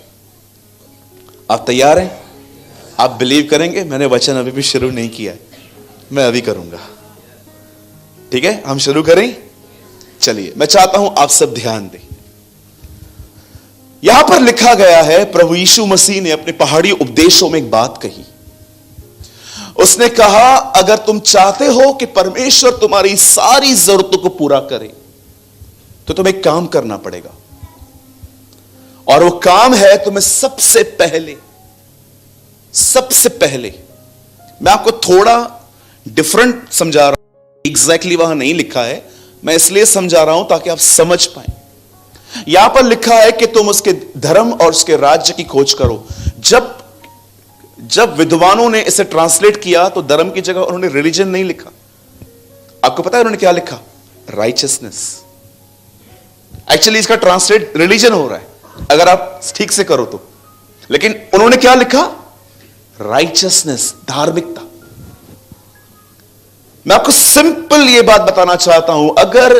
आप तैयार हैं? आप बिलीव करेंगे, मैंने वचन अभी भी शुरू नहीं किया है, मैं अभी करूंगा। ठीक है, हम शुरू करें। चलिए, मैं चाहता हूं आप सब ध्यान दें। यहां पर लिखा गया है, प्रभु यीशु मसीह ने अपने पहाड़ी उपदेशों में एक बात कही। उसने कहा, अगर तुम चाहते हो कि परमेश्वर तुम्हारी सारी जरूरतों को पूरा करे, तो तुम्हें एक काम करना पड़ेगा, और वो काम है तुम्हें सबसे पहले मैं आपको थोड़ा डिफरेंट समझा रहा हूं, एग्जैक्टली वहां नहीं लिखा है, मैं इसलिए समझा रहा हूं ताकि आप समझ पाए। यहां पर लिखा है कि तुम उसके धर्म और उसके राज्य की खोज करो। जब विद्वानों ने इसे ट्रांसलेट किया तो धर्म की जगह उन्होंने रिलीजन नहीं लिखा। आपको पता है उन्होंने क्या लिखा? राइचियसनेस। एक्चुअली इसका ट्रांसलेट रिलीजन हो रहा है अगर आप ठीक से करो तो, लेकिन उन्होंने क्या लिखा? राइचियसनेस, धार्मिकता। मैं आपको सिंपल यह बात बताना चाहता हूं, अगर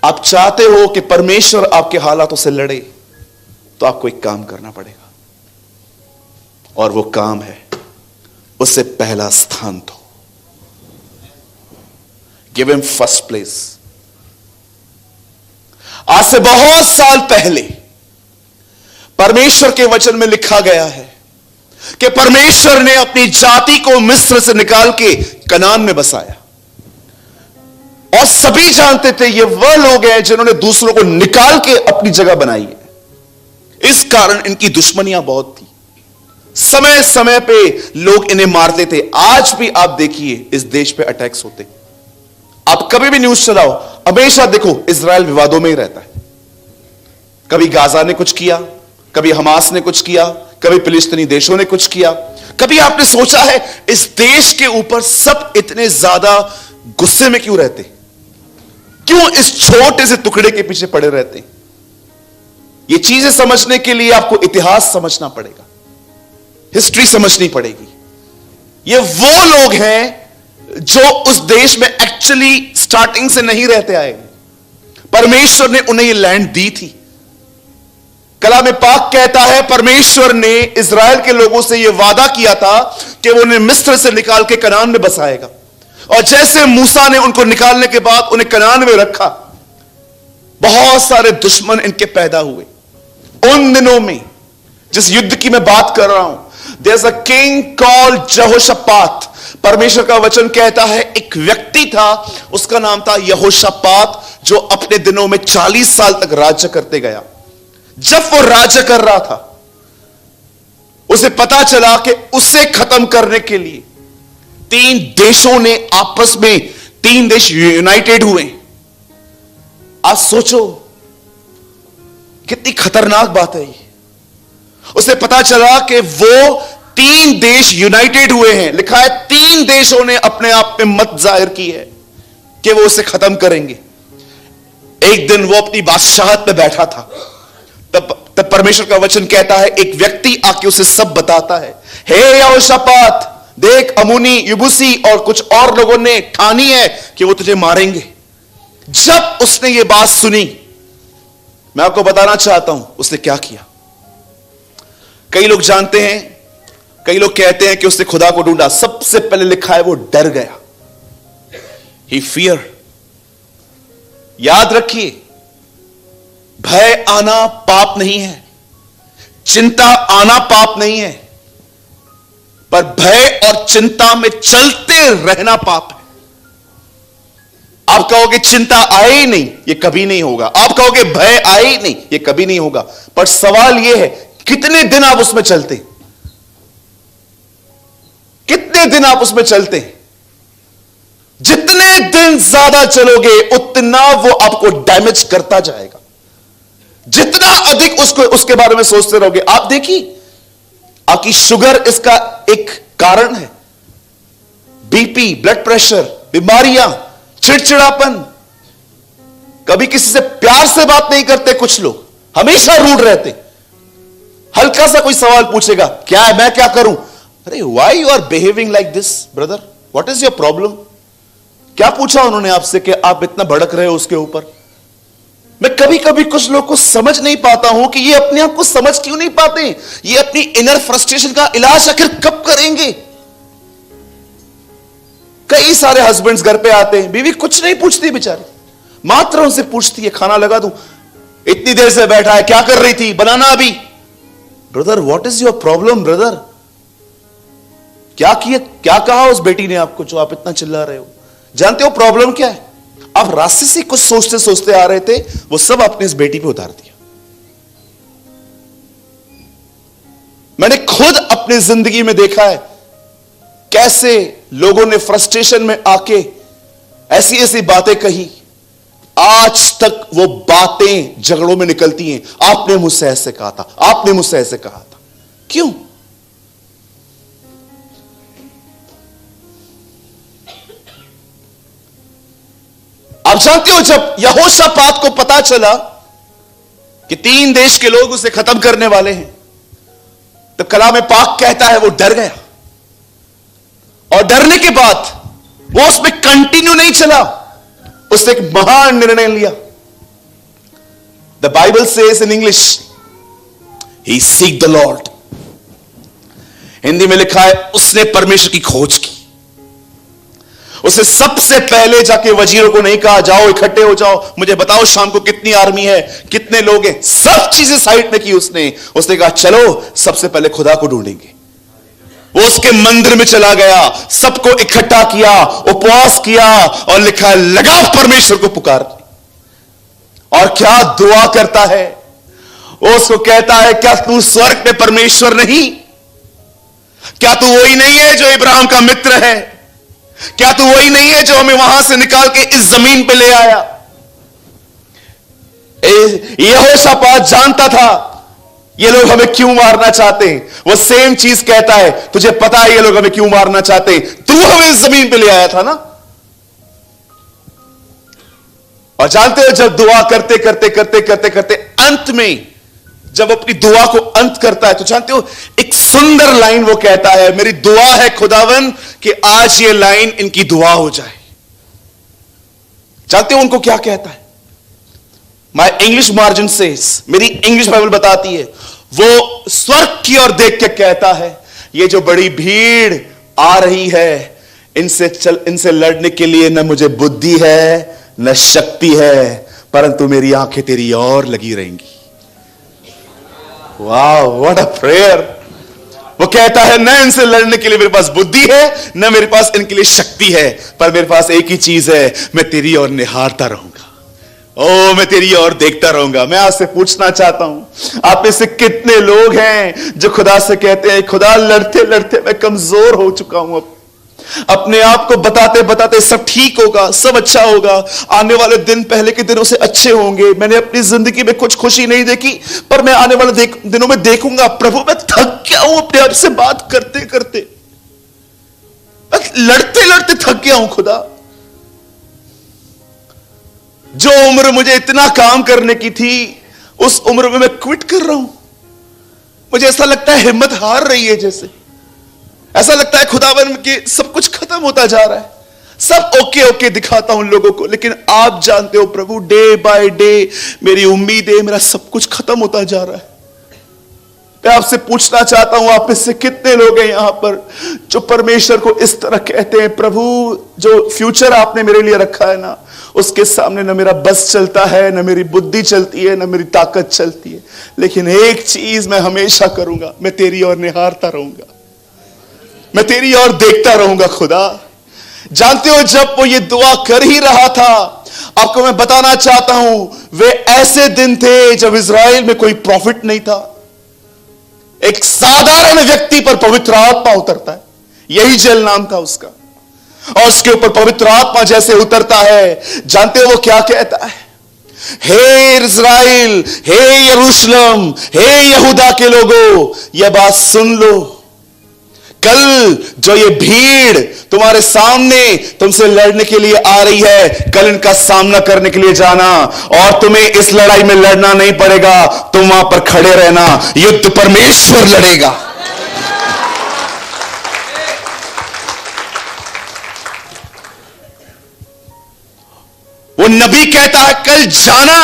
आप चाहते हो कि परमेश्वर आपके हालातों से लड़े, तो आपको एक काम करना पड़ेगा, और वो काम है उससे पहला स्थान दो। Give him first place. आज से बहुत साल पहले परमेश्वर के वचन में लिखा गया है कि परमेश्वर ने अपनी जाति को मिस्र से निकाल के कनान में बसाया, और सभी जानते थे ये वह लोग हैं जिन्होंने दूसरों को निकाल के अपनी जगह बनाई है। इस कारण इनकी दुश्मनियां बहुत थी, समय समय पे लोग इन्हें मारते थे। आज भी आप देखिए इस देश पे अटैक्स होते, आप कभी भी न्यूज चलाओ, हमेशा देखो इजराइल विवादों में ही रहता है। कभी गाजा ने कुछ किया, कभी हमास ने कुछ किया, कभी फिलिस्तीनी देशों ने कुछ किया। कभी आपने सोचा है इस देश के ऊपर सब इतने ज्यादा गुस्से में क्यों रहते? क्यों इस छोटे से टुकड़े के पीछे पड़े रहते? ये चीजें समझने के लिए आपको इतिहास समझना पड़ेगा, हिस्ट्री समझनी पड़ेगी। ये वो लोग हैं जो उस देश में एक्चुअली स्टार्टिंग से नहीं रहते आए। परमेश्वर ने उन्हें ये लैंड दी थी। कलाम पाक कहता है परमेश्वर ने इजराइल के लोगों से यह वादा किया था कि वो उन्हें मिस्र से निकाल के कनान में बसाएगा, और जैसे मूसा ने उनको निकालने के बाद उन्हें कनान में रखा, बहुत सारे दुश्मन इनके पैदा हुए। उन दिनों में जिस युद्ध की मैं बात कर रहा हूं, there's a king called यहोशापात। परमेश्वर का वचन कहता है एक व्यक्ति था, उसका नाम था यहोशापात, जो अपने दिनों में 40 साल तक राज्य करते गया। जब वो राज्य कर रहा था, उसे पता चला कि उसे खत्म करने के लिए 3 देशों ने आपस में, 3 देश यूनाइटेड हुए। आज सोचो कितनी खतरनाक बात है ये। उसे पता चला कि वो 3 देश यूनाइटेड हुए हैं। लिखा है 3 देशों ने अपने आप में मत जाहिर की है कि वो उसे खत्म करेंगे। एक दिन वो अपनी बादशाहत में बैठा था, तब परमेश्वर का वचन कहता है एक व्यक्ति आके उसे सब बताता है, हे यहोशापात, देख अमुनी, यबूसी और कुछ और लोगों ने ठानी है कि वो तुझे मारेंगे। जब उसने ये बात सुनी, मैं आपको बताना चाहता हूं उसने क्या किया। कई लोग जानते हैं, कई लोग कहते हैं कि उसने खुदा को ढूंढा। सबसे पहले लिखा है वो डर गया। ही फियर। याद रखिए, भय आना पाप नहीं है, चिंता आना पाप नहीं है, पर भय और चिंता में चलते रहना पाप है। आप कहोगे चिंता आए ही नहीं, ये कभी नहीं होगा। आप कहोगे भय आए ही नहीं, ये कभी नहीं होगा। पर सवाल यह है कितने दिन आप उसमें चलते, कितने दिन आप उसमें चलते। जितने दिन ज्यादा चलोगे उतना वो आपको डैमेज करता जाएगा। जितना अधिक उसके बारे में सोचते रहोगे। आप देखिए, आपकी शुगर इसका एक कारण है, बीपी, ब्लड प्रेशर, बीमारियां, चिड़चिड़ापन। कभी किसी से प्यार से बात नहीं करते कुछ लोग, हमेशा रूड रहते। हल्का सा कोई सवाल पूछेगा, क्या है, मैं क्या करूं? अरे why you are behaving like this brother, what is your problem? क्या पूछा उन्होंने आपसे कि आप इतना भड़क रहे हो उसके ऊपर? मैं कभी कभी कुछ लोग को समझ नहीं पाता हूं कि ये अपने आप को समझ क्यों नहीं पाते, ये अपनी इनर फ्रस्ट्रेशन का इलाज आखिर कब करेंगे। कई सारे हस्बैंड्स घर पे आते हैं, बीवी कुछ नहीं पूछती बेचारी, मात्र उनसे पूछती है खाना लगा दूं, इतनी देर से बैठा है, क्या कर रही थी, बनाना अभी। Brother what is your problem brother, क्या किया, क्या कहा उस बेटी ने आपको जो आप इतना चिल्ला रहे हो। जानते हो प्रॉब्लम क्या है, आप रास्ते से कुछ सोचते सोचते आ रहे थे, वो सब आपने इस बेटी पे उतार दिया। मैंने खुद अपनी जिंदगी में देखा है कैसे लोगों ने फ्रस्ट्रेशन में आके ऐसी ऐसी बातें कही, आज तक वो बातें झगड़ों में निकलती हैं, आपने मुझसे ऐसे कहा था, आपने मुझसे ऐसे कहा था। क्यों? आप जानते हो जब यहोशापात को पता चला कि 3 देश के लोग उसे खत्म करने वाले हैं, तो कलाम पाक कहता है वो डर गया, और डरने के बाद वो उसमें कंटिन्यू नहीं चला, उसने एक महान निर्णय लिया। The Bible says in English he seek the Lord, Hindi में लिखा है उसने परमेश्वर की खोज की। उसे सबसे पहले जाके वजीरों को नहीं कहा जाओ इकट्ठे हो जाओ, मुझे बताओ शाम को कितनी आर्मी है, कितने लोग हैं, सब चीजें साइड में की उसने कहा चलो सबसे पहले खुदा को ढूंढेंगे। वो उसके मंदिर में चला गया, सबको इकट्ठा किया, उपवास किया, और लिखा है लगा परमेश्वर को पुकार। और क्या दुआ करता है, वो उसको कहता है क्या तू स्वर्ग में परमेश्वर नहीं, क्या तू वही नहीं है जो इब्राहिम का मित्र है, क्या तू वही नहीं है जो हमें वहां से निकाल के इस जमीन पे ले आया। यहोशापात जानता था ये लोग हमें क्यों मारना चाहते हैं, वो सेम चीज कहता है तुझे पता है ये लोग हमें क्यों मारना चाहते हैं, तू हमें इस जमीन पे ले आया था ना। और जानते हो जब दुआ करते करते करते करते करते अंत में जब अपनी दुआ को अंत करता है, तो जानते हो एक सुंदर लाइन वो कहता है, मेरी दुआ है खुदावन कि आज ये लाइन इनकी दुआ हो जाए। जानते हो उनको क्या कहता है, माई इंग्लिश मार्जिन सेज, मेरी इंग्लिश बाइबल बताती है, वो स्वर्ग की ओर देख के कहता है ये जो बड़ी भीड़ आ रही है इनसे लड़ने के लिए न मुझे बुद्धि है न शक्ति है, परंतु मेरी आंखें तेरी ओर लगी रहेंगी। वाह व्हाट अ प्रेयर। वो कहता है न इनसे लड़ने के लिए मेरे पास बुद्धि है न मेरे पास इनके लिए शक्ति है, पर मेरे पास एक ही चीज है, मैं तेरी ओर निहारता रहूंगा, ओ मैं तेरी ओर देखता रहूंगा। मैं आपसे पूछना चाहता हूं आप में से कितने लोग हैं जो खुदा से कहते हैं खुदा लड़ते लड़ते मैं कमजोर हो चुका हूं, अपने आप को बताते बताते सब ठीक होगा, सब अच्छा होगा, आने वाले दिन पहले के दिनों से अच्छे होंगे, मैंने अपनी जिंदगी में कुछ खुशी नहीं देखी पर मैं आने वाले दिनों में देखूंगा। प्रभु मैं थक गया हूं अपने आप से बात करते करते, लड़ते लड़ते थक गया हूं खुदा। जो उम्र मुझे इतना काम करने की थी उस उम्र में मैं क्विट कर रहा हूं। मुझे ऐसा लगता है हिम्मत हार रही है, जैसे ऐसा लगता है खुदावन के सब कुछ खत्म होता जा रहा है, सब ओके ओके दिखाता हूं लोगों को, लेकिन आप जानते हो प्रभु डे बाय डे मेरी उम्मीद है मेरा सब कुछ खत्म होता जा रहा है। मैं आपसे पूछना चाहता हूं आप में से कितने लोग हैं यहां पर जो परमेश्वर को इस तरह कहते हैं प्रभु जो फ्यूचर आपने मेरे लिए रखा है ना, उसके सामने न मेरा बस चलता है, न मेरी बुद्धि चलती है, न मेरी ताकत चलती है, लेकिन एक चीज मैं हमेशा करूंगा, मैं तेरी ओर निहारता रहूंगा, मैं तेरी ओर देखता रहूंगा खुदा। जानते हो जब वो ये दुआ कर ही रहा था, आपको मैं बताना चाहता हूं वे ऐसे दिन थे जब इज़राइल में कोई प्रॉफिट नहीं था, एक साधारण व्यक्ति पर पवित्र आत्मा उतरता है, यही जेल नाम था उसका, और उसके ऊपर पवित्र आत्मा जैसे उतरता है, जानते हो वो क्या कहता है, हे इज़राइल, हे यरूशलेम, हे यहूदा के लोगों, यह बात सुन लो, कल जो ये भीड़ तुम्हारे सामने तुमसे लड़ने के लिए आ रही है, कल इनका सामना करने के लिए जाना, और तुम्हें इस लड़ाई में लड़ना नहीं पड़ेगा, तुम वहां पर खड़े रहना, युद्ध परमेश्वर लड़ेगा। वो नबी कहता है कल जाना,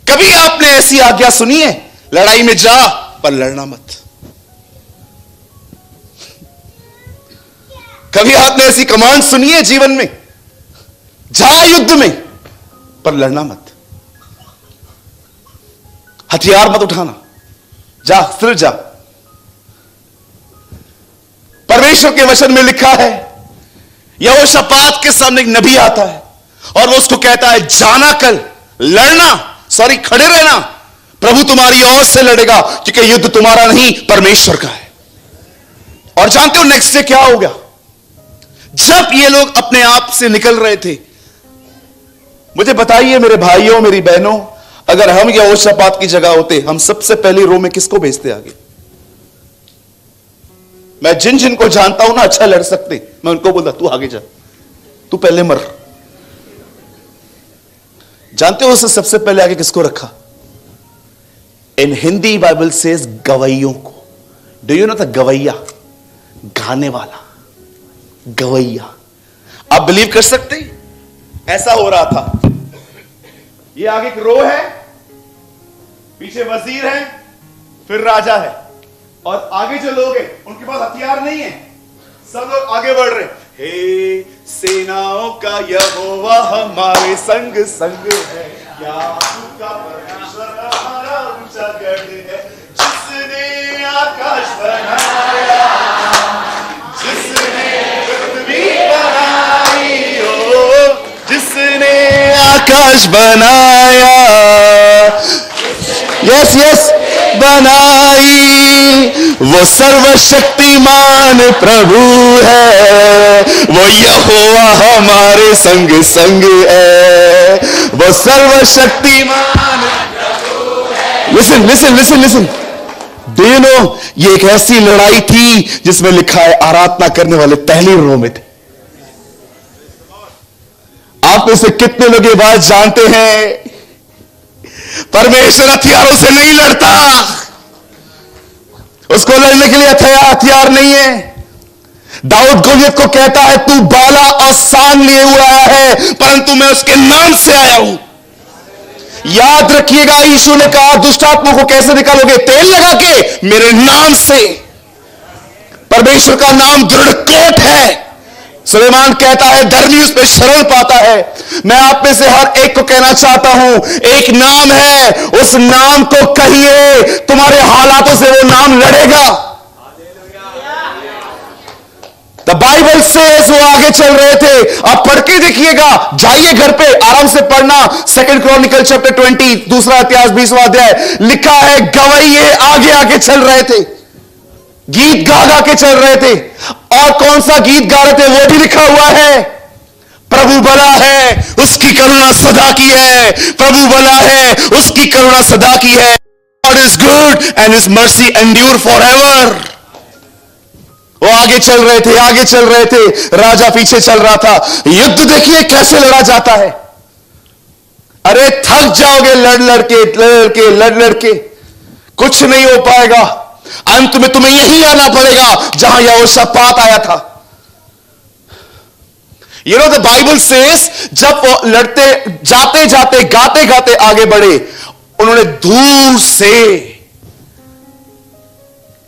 कभी आपने ऐसी आज्ञा सुनी है, लड़ाई में जा पर लड़ना मत? कभी आपने ऐसी कमांड सुनी है जीवन में, जा युद्ध में पर लड़ना मत, हथियार मत उठाना, जा सिर्फ जा? परमेश्वर के वचन में लिखा है, यहोशापात के सामने एक नबी आता है और वो उसको कहता है, जाना कल, लड़ना, खड़े रहना, प्रभु तुम्हारी ओर से लड़ेगा, क्योंकि युद्ध तुम्हारा नहीं परमेश्वर का है। और जानते हो नेक्स्ट डे क्या हो गया? जब ये लोग अपने आप से निकल रहे थे, मुझे बताइए मेरे भाइयों मेरी बहनों, अगर हम यहोशापात की जगह होते, हम सबसे पहले रो में किसको भेजते आगे? मैं जिन जिन को जानता हूं ना अच्छा लड़ सकते, मैं उनको बोलता तू आगे जा, तू पहले मर। जानते हो उसे सबसे पहले आगे किसको रखा? इन हिंदी बाइबल सेज गवैयों को। डू यू नो द गवैया? गाने वाला गवैया। आप बिलीव कर सकते हैं? ऐसा हो रहा था, ये आगे एक रो है, पीछे वजीर है, फिर राजा है, और आगे जो लोग हैं उनके पास हथियार नहीं है, सब लोग आगे बढ़ रहे। हे सेनाओं का यहोवा हमारे संग संग है, याकूब का परमेश्वर हमारा ऊंचा गढ़ है, जिसने आकाश बनाया, जिसने पृथ्वी बनाई, ओ जिसने आकाश बनाया, यस यस बनाई, वो सर्वशक्तिमान प्रभु है, वो यहोवा हमारे संग संग है, वो सर्वशक्तिमान प्रभु है। Listen listen listen listen, do you know ये एक ऐसी लड़ाई थी जिसमें लिखा है आराधना करने वाले पहली रो में थे। आप में से कितने लोग ये बात जानते हैं? परमेश्वर हथियारों से नहीं लड़ता, उसको लड़ने के लिए हथियार नहीं है। दाऊद गोलियत को कहता है, तू बाला और सान लिए हुआ आया है, परंतु मैं उसके नाम से आया हूं। याद रखिएगा, यीशु ने कहा दुष्ट आत्मा को कैसे निकालोगे? तेल लगा के, मेरे नाम से। परमेश्वर का नाम दृढ़ कोट है। सुलेमान कहता है धर्मी उस पर शरण पाता है। मैं आप में से हर एक को कहना चाहता हूं, एक नाम है, उस नाम को कहिए, तुम्हारे हालातों से वो नाम लड़ेगा। द बाइबल से वो आगे चल रहे थे। आप पढ़ के देखिएगा, जाइए घर पे आराम से पढ़ना, 2 क्रॉनिकल चैप्टर 20, दूसरा इतिहास 20वां अध्याय, लिखा है गवैये आगे आगे चल रहे थे, गीत गा गा के चल रहे थे। और कौन सा गीत गा रहे थे वो भी लिखा हुआ है, प्रभु भला है उसकी करुणा सदा की है, प्रभु भला है उसकी करुणा सदा की है, God is good and his mercy endure forever. वो आगे चल रहे थे, आगे चल रहे थे, राजा पीछे चल रहा था। युद्ध देखिए कैसे लड़ा जाता है। अरे थक जाओगे लड़ लड़के, कुछ नहीं हो पाएगा। अंत में तुम्हें यही आना पड़ेगा जहां यहोशापात आया था। You know the Bible says, जब वो लड़ते जाते जाते गाते गाते आगे बढ़े, उन्होंने दूर से,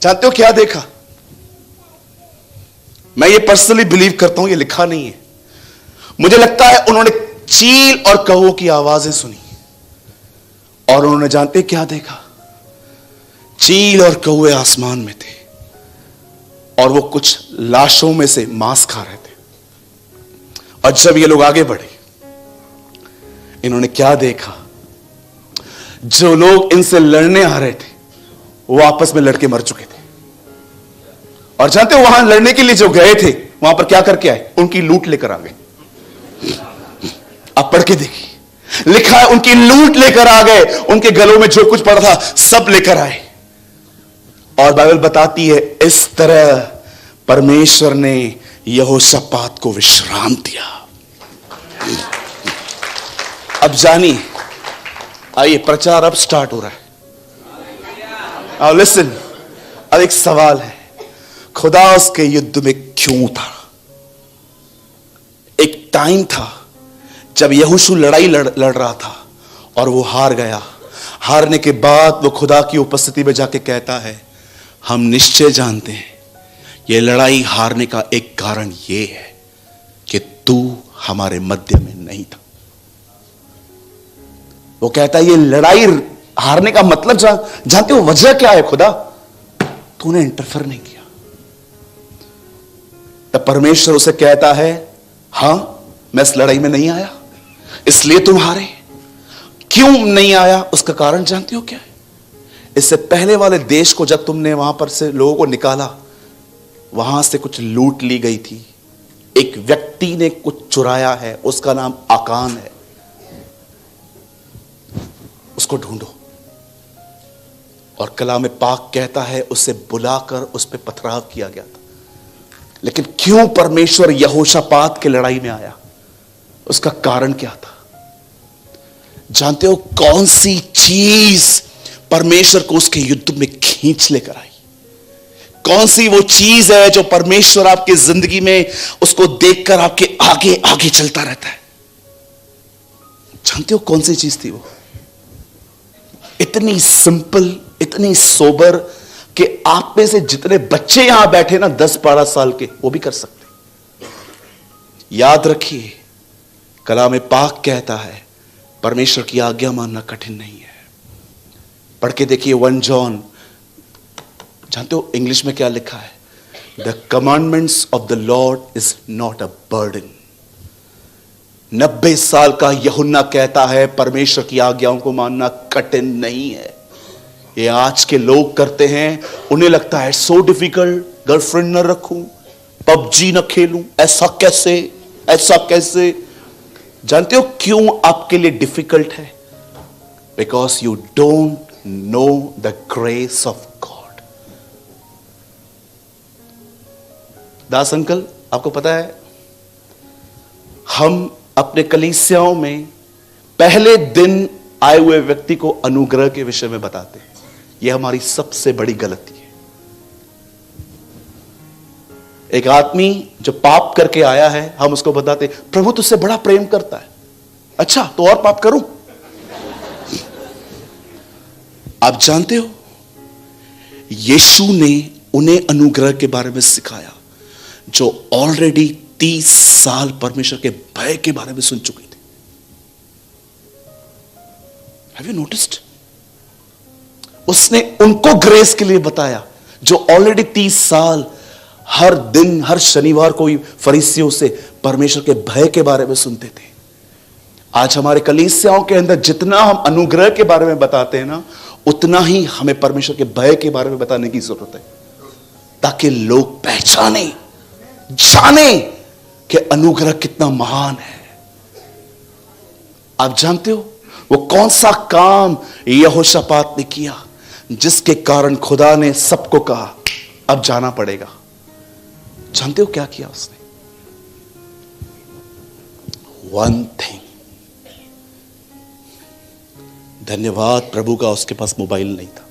जानते हो क्या देखा? मैं ये पर्सनली बिलीव करता हूं, ये लिखा नहीं है, मुझे लगता है उन्होंने चील और कौओं की आवाजें सुनी और उन्होंने जानते क्या देखा? चील और कौए आसमान में थे और वो कुछ लाशों में से मांस खा रहे थे। और जब ये लोग आगे बढ़े, इन्होंने क्या देखा? जो लोग इनसे लड़ने आ रहे थे वो आपस में लड़के मर चुके थे। और जानते हो वहां लड़ने के लिए जो गए थे, वहां पर क्या करके आए? उनकी लूट लेकर आ गए। आप पढ़ के देखिए, लिखा है उनकी लूट लेकर आ गए, उनके गलों में जो कुछ पड़ा था सब लेकर आए। और बाइबल बताती है इस तरह परमेश्वर ने यहोशापात को विश्राम दिया। अब जानिए, आइए प्रचार अब स्टार्ट हो रहा है। अब लिसन, अब एक सवाल है, खुदा उसके युद्ध में क्यों था? एक टाइम था जब यहोशू लड़ाई लड़ रहा था और वो हार गया। हारने के बाद वो खुदा की उपस्थिति में जाके कहता है, हम निश्चय जानते हैं ये लड़ाई हारने का एक कारण ये है कि तू हमारे मध्य में नहीं था। वो कहता है ये लड़ाई हारने का मतलब जानते हो वजह क्या है? खुदा, तूने इंटरफेयर नहीं किया। तब परमेश्वर उसे कहता है, हां मैं इस लड़ाई में नहीं आया, इसलिए तुम हारे। क्यों नहीं आया उसका कारण जानते हो क्या है? इससे पहले वाले देश को जब तुमने वहां पर से लोगों को निकाला, वहां से कुछ लूट ली गई थी। एक व्यक्ति ने कुछ चुराया है, उसका नाम आकान है। उसको ढूंढो। और कलाम पाक कहता है उसे बुलाकर उस पर पथराव किया गया था। लेकिन क्यों परमेश्वर यहोशापात की लड़ाई में आया? उसका कारण क्या था? जानते हो कौन सी चीज परमेश्वर को उसके युद्ध में खींच लेकर आई? कौन सी वो चीज है जो परमेश्वर आपकी जिंदगी में उसको देखकर आपके आगे आगे चलता रहता है? जानते हो कौन सी चीज थी वो? इतनी सिंपल, इतनी सोबर कि आप में से जितने बच्चे यहां बैठे ना 10-12 साल के, वो भी कर सकते। याद रखिए, कलाम पाक कहता है परमेश्वर की आज्ञा मानना कठिन नहीं है। पढ़ के देखिए 1 जॉन। जानते हो इंग्लिश में क्या लिखा है? The commandments of the Lord is not a burden. 90 साल का यूहन्ना कहता है परमेश्वर की आज्ञाओं को मानना कठिन नहीं है। ये आज के लोग करते हैं, उन्हें लगता है सो डिफिकल्ट, गर्लफ्रेंड न रखूं, पबजी न खेलूं, ऐसा कैसे, ऐसा कैसे। जानते हो क्यों आपके लिए डिफिकल्ट है? Because you don't know the grace of God. Das uncle, आपको पता है हम अपने कलीसियाओं में पहले दिन आए हुए व्यक्ति को अनुग्रह के विषय में बताते हैं। यह हमारी सबसे बड़ी गलती है। एक आदमी जो पाप करके आया है, हम उसको बताते प्रभु तुझसे बड़ा प्रेम करता है। अच्छा तो और पाप करूं? आप जानते हो यीशु ने उन्हें अनुग्रह के बारे में सिखाया जो ऑलरेडी 30 साल परमेश्वर के भय के बारे में सुन चुके थे। Have you noticed? उसने उनको ग्रेस के लिए बताया जो ऑलरेडी 30 साल हर दिन, हर शनिवार को फरीसियों से परमेश्वर के भय के बारे में सुनते थे। आज हमारे कलीसियाओं के अंदर जितना हम अनुग्रह के बारे में बताते हैं ना, उतना ही हमें परमेश्वर के भय के बारे में बताने की जरूरत है, ताकि लोग पहचाने, जाने कि अनुग्रह कितना महान है। आप जानते हो वो कौन सा काम यहोशापात ने किया जिसके कारण खुदा ने सबको कहा अब जाना पड़ेगा? जानते हो क्या किया उसने? One thing. धन्यवाद प्रभु का, उसके पास मोबाइल नहीं था।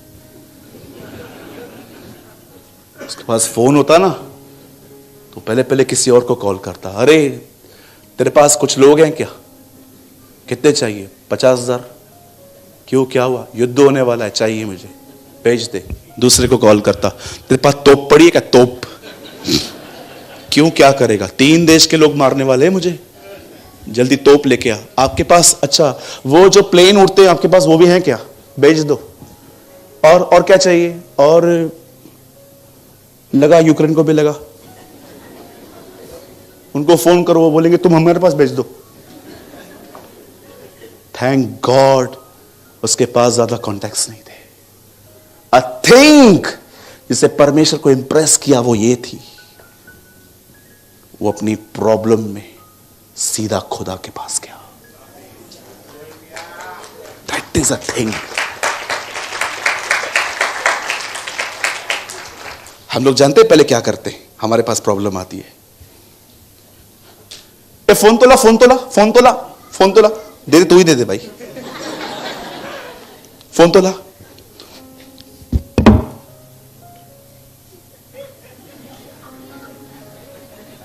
उसके पास फोन होता ना तो पहले पहले किसी और को कॉल करता। अरे तेरे पास कुछ लोग हैं क्या? कितने चाहिए? 50,000। क्यों, क्या हुआ? युद्ध होने वाला है, चाहिए मुझे, भेज दे। दूसरे को कॉल करता, तेरे पास तोप पड़ी है क्या? तोप। क्यों, क्या करेगा? 3 देश के लोग मारने वाले हैं मुझे, जल्दी तोप लेके आ। आपके पास, अच्छा वो जो प्लेन उड़ते हैं आपके पास वो भी हैं क्या? भेज दो। और क्या चाहिए? और लगा, यूक्रेन को भी लगा, उनको फोन करो, वो बोलेंगे तुम हमारे पास भेज दो। थैंक गॉड उसके पास ज्यादा कॉन्टैक्ट्स नहीं थे। आई थिंक जिसे परमेश्वर को इंप्रेस किया वो ये थी, वो अपनी प्रॉब्लम में सीधा खुदा के पास गया। That is a thing. हम लोग जानते हैं पहले क्या करते हैं, हमारे पास प्रॉब्लम आती है, फोन तोला, फोन तोला, फोन तोला, फोन तोला, दे दे, तू ही दे दे भाई, फोन तोला।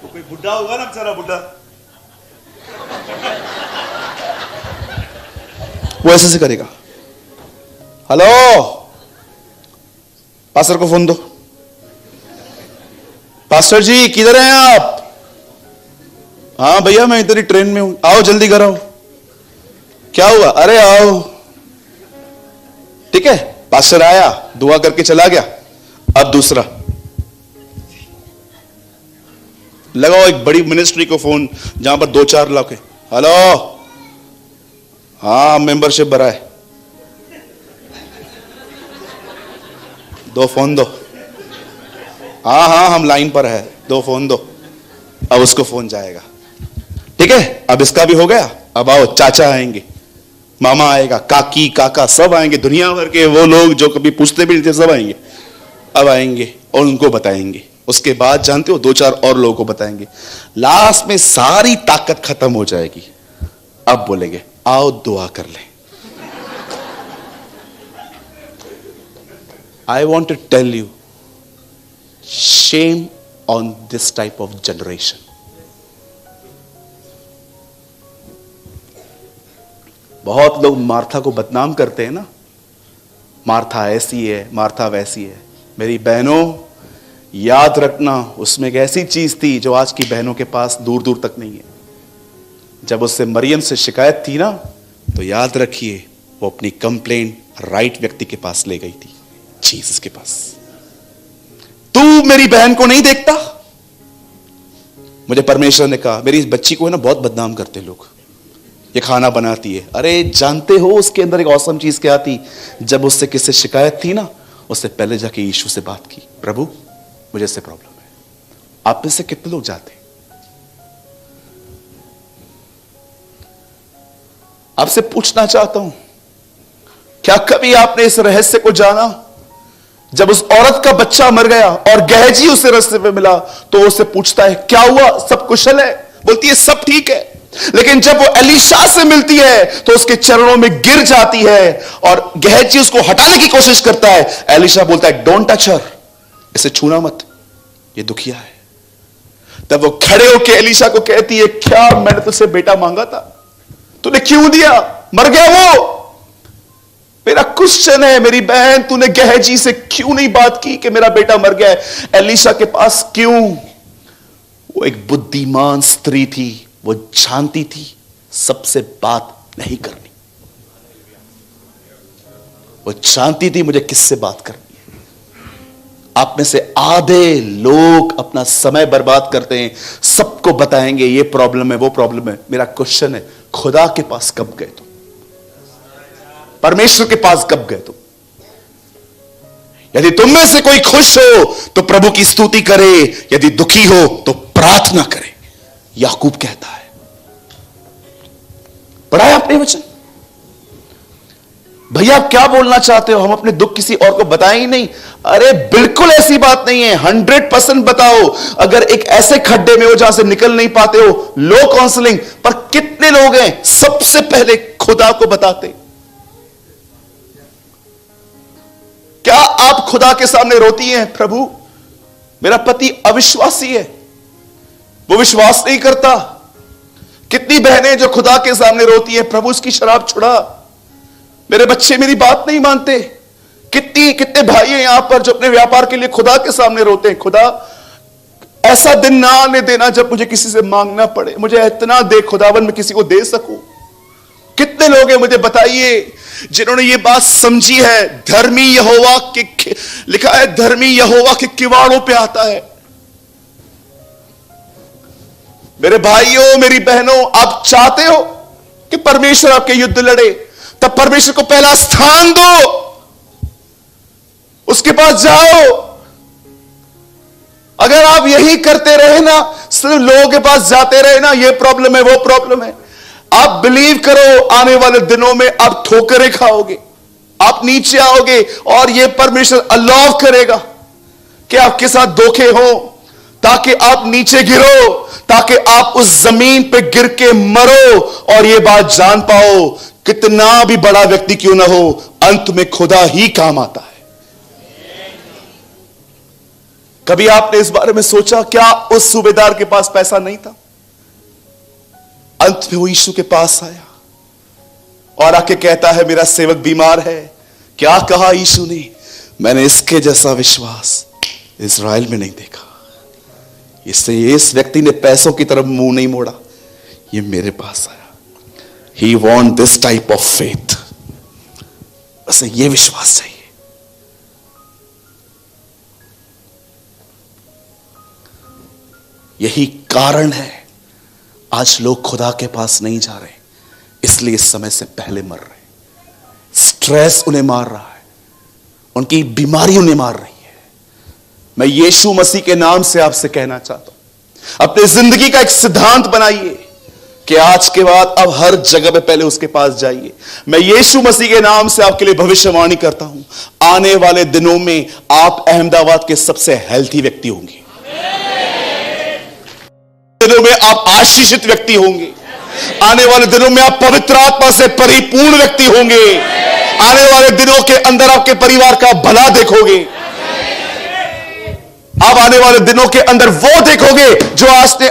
कोई बुढ़ा होगा ना, बेचारा बुढ़ा, वो ऐसे से करेगा। हेलो, पास्टर को फोन दो। पास्टर जी किधर हैं आप? हाँ भैया मैं इधर ही ट्रेन में हूं, आओ जल्दी घर आओ। क्या हुआ? अरे आओ। ठीक है, पास्टर आया, दुआ करके चला गया। अब दूसरा लगाओ एक बड़ी मिनिस्ट्री को फोन जहां पर 2-4 लाख है। हेलो, हाँ मेंबरशिप भरा है, दो फोन दो। हाँ हाँ हम लाइन पर है, दो फोन दो। अब उसको फोन जाएगा। ठीक है, अब इसका भी हो गया। अब आओ, चाचा आएंगे, मामा आएगा, काकी काका सब आएंगे, दुनिया भर के वो लोग जो कभी पूछते भी नहीं थे सब आएंगे। अब आएंगे और उनको बताएंगे। उसके बाद जानते हो 2-4 और लोगों को बताएंगे। लास्ट में सारी ताकत खत्म हो जाएगी। अब बोलेंगे आओ दुआ कर ले। I want to tell you, shame on this type of generation. बहुत लोग मार्था को बदनाम करते हैं ना, मार्था ऐसी है, मार्था वैसी है। मेरी बहनों याद रखना, उसमें एक ऐसी चीज थी जो आज की बहनों के पास दूर दूर तक नहीं है। जब उससे मरियम से शिकायत थी ना, तो याद रखिए वो अपनी कंप्लेंट राइट व्यक्ति के पास ले गई थी, जीसस के पास। तू मेरी बहन को नहीं देखता? मुझे परमेश्वर ने कहा मेरी इस बच्ची को है ना बहुत बदनाम करते लोग, ये खाना बनाती है। अरे जानते हो उसके अंदर एक औसम चीज क्या थी? जब उससे किससे शिकायत थी ना, उससे पहले जाके यीशु से बात की, प्रभु मुझे इससे प्रॉब्लम है। आप में से कितने लोग जाते? आपसे पूछना चाहता हूं, क्या कभी आपने इस रहस्य को जाना? जब उस औरत का बच्चा मर गया और गहजी उसे रास्ते पे मिला, तो उससे पूछता है क्या हुआ, सब कुशल है? बोलती है सब ठीक है। लेकिन जब वो एलीशा से मिलती है तो उसके चरणों में गिर जाती है और गहजी उसको हटाने की कोशिश करता है। एलीशा बोलता है डोंट टच हर, इसे छूना मत, ये दुखिया है। तब वो खड़े होकर एलीशा को कहती है क्या मैंने तुझसे बेटा मांगा था, तूने क्यों दिया? मर गया वो। मेरा क्वेश्चन है मेरी बहन, तूने गहजी से क्यों नहीं बात की कि मेरा बेटा मर गया है? एलीशा के पास क्यों? वो एक बुद्धिमान स्त्री थी, वो जानती थी सबसे बात नहीं करनी। वो जानती थी मुझे किससे बात करनी है। आप में से आधे लोग अपना समय बर्बाद करते हैं, सबको बताएंगे ये प्रॉब्लम है वो प्रॉब्लम है। मेरा क्वेश्चन है खुदा के पास कब गए तुम? परमेश्वर के पास कब गए तुम? यदि तुम में से कोई खुश हो तो प्रभु की स्तुति करे, यदि दुखी हो तो प्रार्थना करे, याकूब कहता है। पढ़ा है आपने वचन? भैया आप क्या बोलना चाहते हो, हम अपने दुख किसी और को बताएं ही नहीं? अरे बिल्कुल ऐसी बात नहीं है, 100% बताओ। अगर एक ऐसे खड्डे में हो जहां से निकल नहीं पाते हो, लो काउंसलिंग। पर कितने लोग हैं सबसे पहले खुदा को बताते? क्या आप खुदा के सामने रोती हैं, प्रभु मेरा पति अविश्वासी है, वो विश्वास नहीं करता? कितनी बहनें जो खुदा के सामने रोती हैं, प्रभु उसकी शराब छुड़ा, मेरे बच्चे मेरी बात नहीं मानते। कितने भाई हैं यहां पर जो अपने व्यापार के लिए खुदा के सामने रोते हैं, खुदा ऐसा दिन ना आने देना जब मुझे किसी से मांगना पड़े, मुझे इतना दे खुदावन मैं किसी को दे सकूं। कितने लोग हैं मुझे बताइए जिन्होंने ये बात समझी है, धर्मी यहोवा के, लिखा है धर्मी यहोवा के किवाड़ों पे आता है। मेरे भाइयों मेरी बहनों, आप चाहते हो कि परमेश्वर आपके युद्ध लड़े, तब परमेश्वर को पहला स्थान दो, उसके पास जाओ। अगर आप यही करते रहे ना, सिर्फ लोगों के पास जाते रहे ना, ये प्रॉब्लम है वो प्रॉब्लम है, आप बिलीव करो आने वाले दिनों में आप ठोकरें खाओगे, आप नीचे आओगे और ये परमेश्वर अलाउ करेगा कि आपके साथ धोखे हो, ताकि आप नीचे गिरो, ताकि आप उस जमीन पे गिर के मरो और ये बात जान पाओ कितना भी बड़ा व्यक्ति क्यों ना हो, अंत में खुदा ही काम आता है। कभी आपने इस बारे में सोचा क्या उस सूबेदार के पास पैसा नहीं था? अंत में वो यीशु के पास आया और आके कहता है मेरा सेवक बीमार है, क्या कहा यीशु ने? मैंने इसके जैसा विश्वास इज़राइल में नहीं देखा। इससे इस व्यक्ति ने पैसों की तरफ मुंह नहीं मोड़ा, ये मेरे पास आया। He want this type of faith. उसे ये विश्वास चाहिए। यही कारण है आज लोग खुदा के पास नहीं जा रहे, इसलिए इस समय से पहले मर रहे। स्ट्रेस उन्हें मार रहा है, उनकी बीमारी उन्हें मार रही है। मैं यीशु मसीह के नाम से आपसे कहना चाहता हूं, अपनी जिंदगी का एक सिद्धांत बनाइए कि आज के बाद अब हर जगह पे पहले उसके पास जाइए। मैं यीशु मसीह के नाम से आपके लिए भविष्यवाणी करता हूं, आने वाले दिनों में आप अहमदाबाद के सबसे हेल्थी व्यक्ति होंगे। दिनों में आप आशीषित व्यक्ति होंगे। आने वाले दिनों में आप पवित्र आत्मा से परिपूर्ण व्यक्ति होंगे। आने वाले दिनों के अंदर आपके परिवार का भला देखोगे। आप आने वाले दिनों के अंदर वो देखोगे जो आपने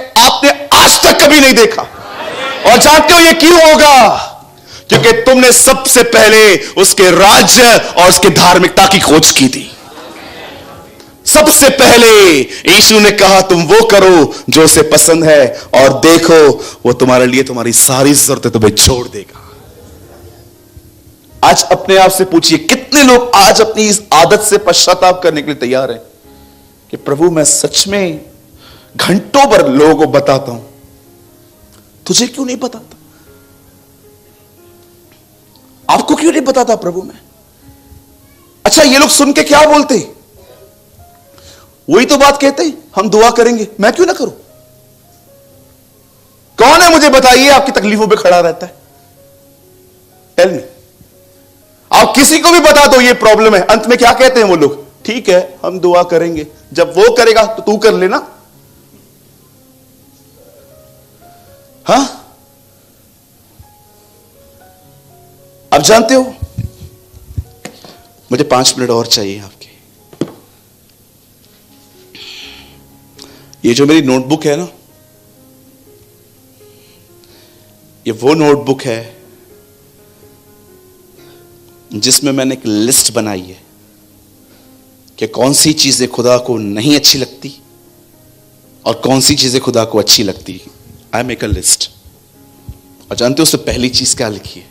आज तक कभी नहीं देखा। और जानते हो ये क्यों होगा? क्योंकि तुमने सबसे पहले उसके राज्य और उसके धार्मिकता की खोज की थी। सबसे पहले यीशु ने कहा तुम वो करो जो उसे पसंद है, और देखो वो तुम्हारे लिए तुम्हारी सारी जरूरतें तुम्हें छोड़ देगा। आज अपने आप से पूछिए, कितने लोग आज अपनी इस आदत से पश्चाताप करने के लिए तैयार हैं कि प्रभु मैं सच में घंटों भर लोगों को बताता हूं, तुझे क्यों नहीं बताता? आपको क्यों नहीं बताता प्रभु मैं? अच्छा ये लोग सुन के क्या बोलते? वही तो बात कहते हैं, हम दुआ करेंगे, मैं क्यों ना करूं? कौन है मुझे बताइए आपकी तकलीफों पे खड़ा रहता है? Tell me. आप किसी को भी बता दो ये प्रॉब्लम है, अंत में क्या कहते हैं वो लोग? ठीक है हम दुआ करेंगे, जब वो करेगा तो तू कर लेना। हाँ, आप जानते हो मुझे 5 मिनट और चाहिए आपके। ये जो मेरी नोटबुक है ना, ये वो नोटबुक है जिसमें मैंने एक लिस्ट बनाई है कि कौन सी चीजें खुदा को नहीं अच्छी लगती और कौन सी चीजें खुदा को अच्छी लगती। I make a list. और जानते हो उससे पहली चीज क्या लिखी है?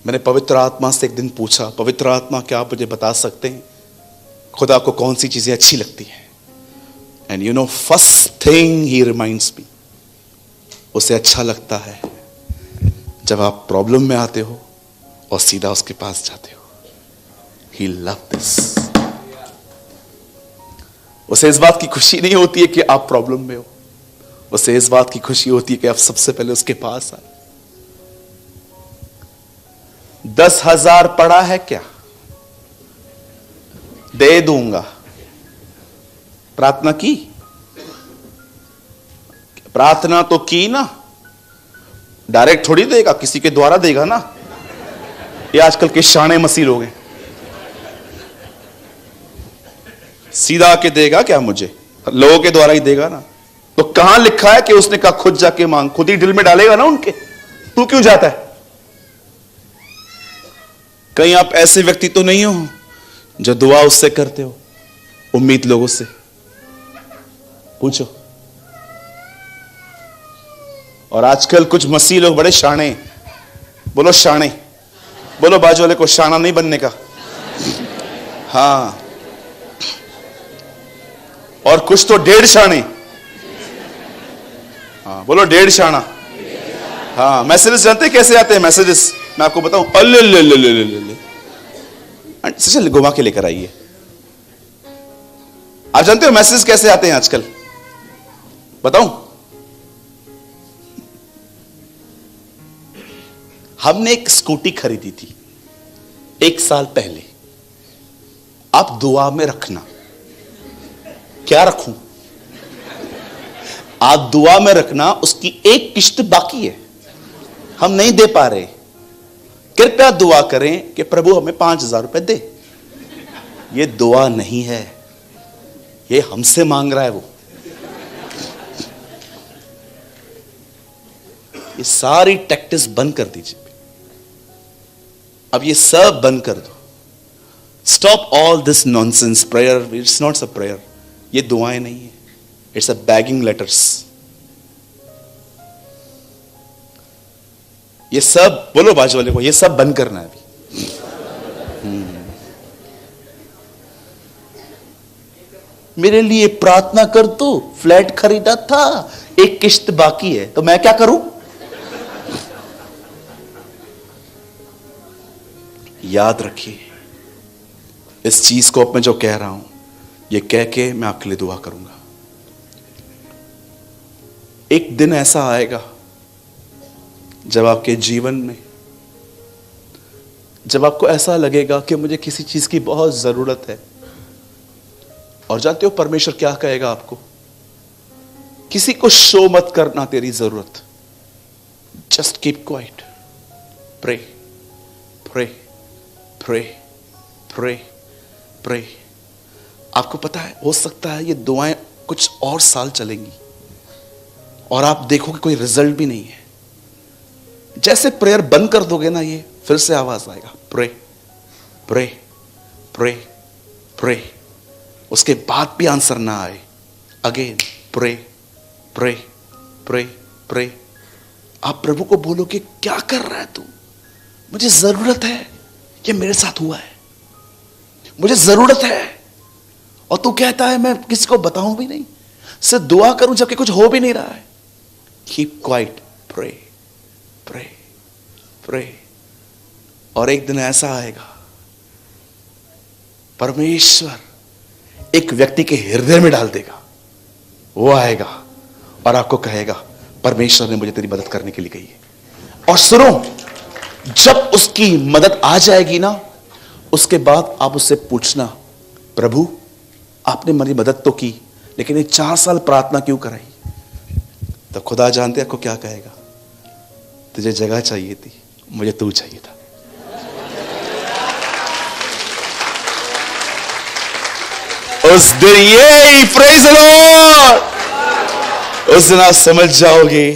मैंने पवित्र आत्मा से एक दिन पूछा, पवित्र आत्मा क्या आप मुझे बता सकते हैं खुदा को कौन सी चीजें अच्छी लगती हैं? And you know first thing he reminds me, उसे अच्छा लगता है जब आप प्रॉब्लम में आते हो और सीधा उसके पास जाते हो। ही लव दिस। उसे इस बात की खुशी नहीं होती है कि आप प्रॉब्लम में हो, उसे इस बात की खुशी होती है कि आप सबसे पहले उसके पास आए। 10,000 पड़ा है क्या? दे दूंगा। प्रार्थना की? प्रार्थना तो की ना, डायरेक्ट थोड़ी देगा, किसी के द्वारा देगा ना। ये आजकल के शाणे मसीह लोग हैं, सीधा आके देगा क्या मुझे? लोगों के द्वारा ही देगा ना। तो कहां लिखा है कि उसने कहा खुद जाके मांग? खुद ही दिल में डालेगा ना उनके। तू क्यों जाता है? कहीं आप ऐसे व्यक्ति तो नहीं हो जो दुआ उससे करते हो उम्मीद लोगों से? पूछो। और आजकल कुछ मसीह लोग बड़े शाणे, बोलो शाणे, बोलो बाजू वाले को शाना नहीं बनने का। हाँ, और कुछ तो 1.5 शाणे। हाँ बोलो 1.5 शाना। हाँ, मैसेजेस जानते कैसे आते हैं मैसेजेस? मैं आपको बताऊं। चल घुमा के लेकर आइए। आप जानते हो मैसेज कैसे आते हैं आजकल? बताऊं? हमने एक स्कूटी खरीदी थी 1 साल पहले। आप दुआ में रखना। क्या रखूं? आप दुआ में रखना, उसकी एक किश्त बाकी है, हम नहीं दे पा रहे। कृपया दुआ करें कि प्रभु हमें 5,000 रुपए दे। ये दुआ नहीं है, ये हमसे मांग रहा है वो। ये सारी टैक्टिस बंद कर दीजिए। अब ये सब बंद कर दो. Stop all this nonsense. Prayer it's not a prayer. ये दुआएं नहीं है, इट्स अ बैगिंग लेटर्स. ये सब बोलो बाजू वाले को, ये सब बंद करना है अभी. मेरे लिए प्रार्थना कर दो, फ्लैट खरीदा था, एक किश्त बाकी है, तो मैं क्या करूं? याद रखिए इस चीज को, अब मैं जो कह रहा हूं ये कह के मैं आपके लिए दुआ करूंगा. एक दिन ऐसा आएगा जब आपके जीवन में, जब आपको ऐसा लगेगा कि मुझे किसी चीज की बहुत जरूरत है, और जानते हो परमेश्वर क्या कहेगा आपको? किसी को शो मत करना तेरी जरूरत. Just keep quiet. Pray pray pray pray pray. आपको पता है, हो सकता है ये दुआएं कुछ और साल चलेंगी और आप देखोगे कोई रिजल्ट भी नहीं है. जैसे प्रेयर बंद कर दोगे ना, ये फिर से आवाज आएगा, प्रे प्रे प्रे प्रे. उसके बाद भी आंसर ना आए, again pray pray pray pray. आप प्रभु को बोलो कि क्या कर रहा है तू? मुझे जरूरत है, ये मेरे साथ हुआ है, मुझे जरूरत है. और तू कहता है मैं किसी को बताऊं भी नहीं, सिर्फ दुआ करूं जबकि कुछ हो भी नहीं रहा है. Keep quiet. Pray pray pray. और एक दिन ऐसा आएगा, परमेश्वर एक व्यक्ति के हृदय में डाल देगा. वो आएगा और आपको कहेगा परमेश्वर ने मुझे तेरी मदद करने के लिए कही है. और सुनो, जब उसकी मदद आ जाएगी ना, उसके बाद आप उससे पूछना, प्रभु आपने मेरी मदद तो की, लेकिन ये 4 साल प्रार्थना क्यों कराई? तो खुदा जानते आपको क्या कहेगा, तुझे जगह चाहिए थी, मुझे तू चाहिए था. उस दिन ये प्रेज द लॉर्ड, उस दिन आप समझ जाओगे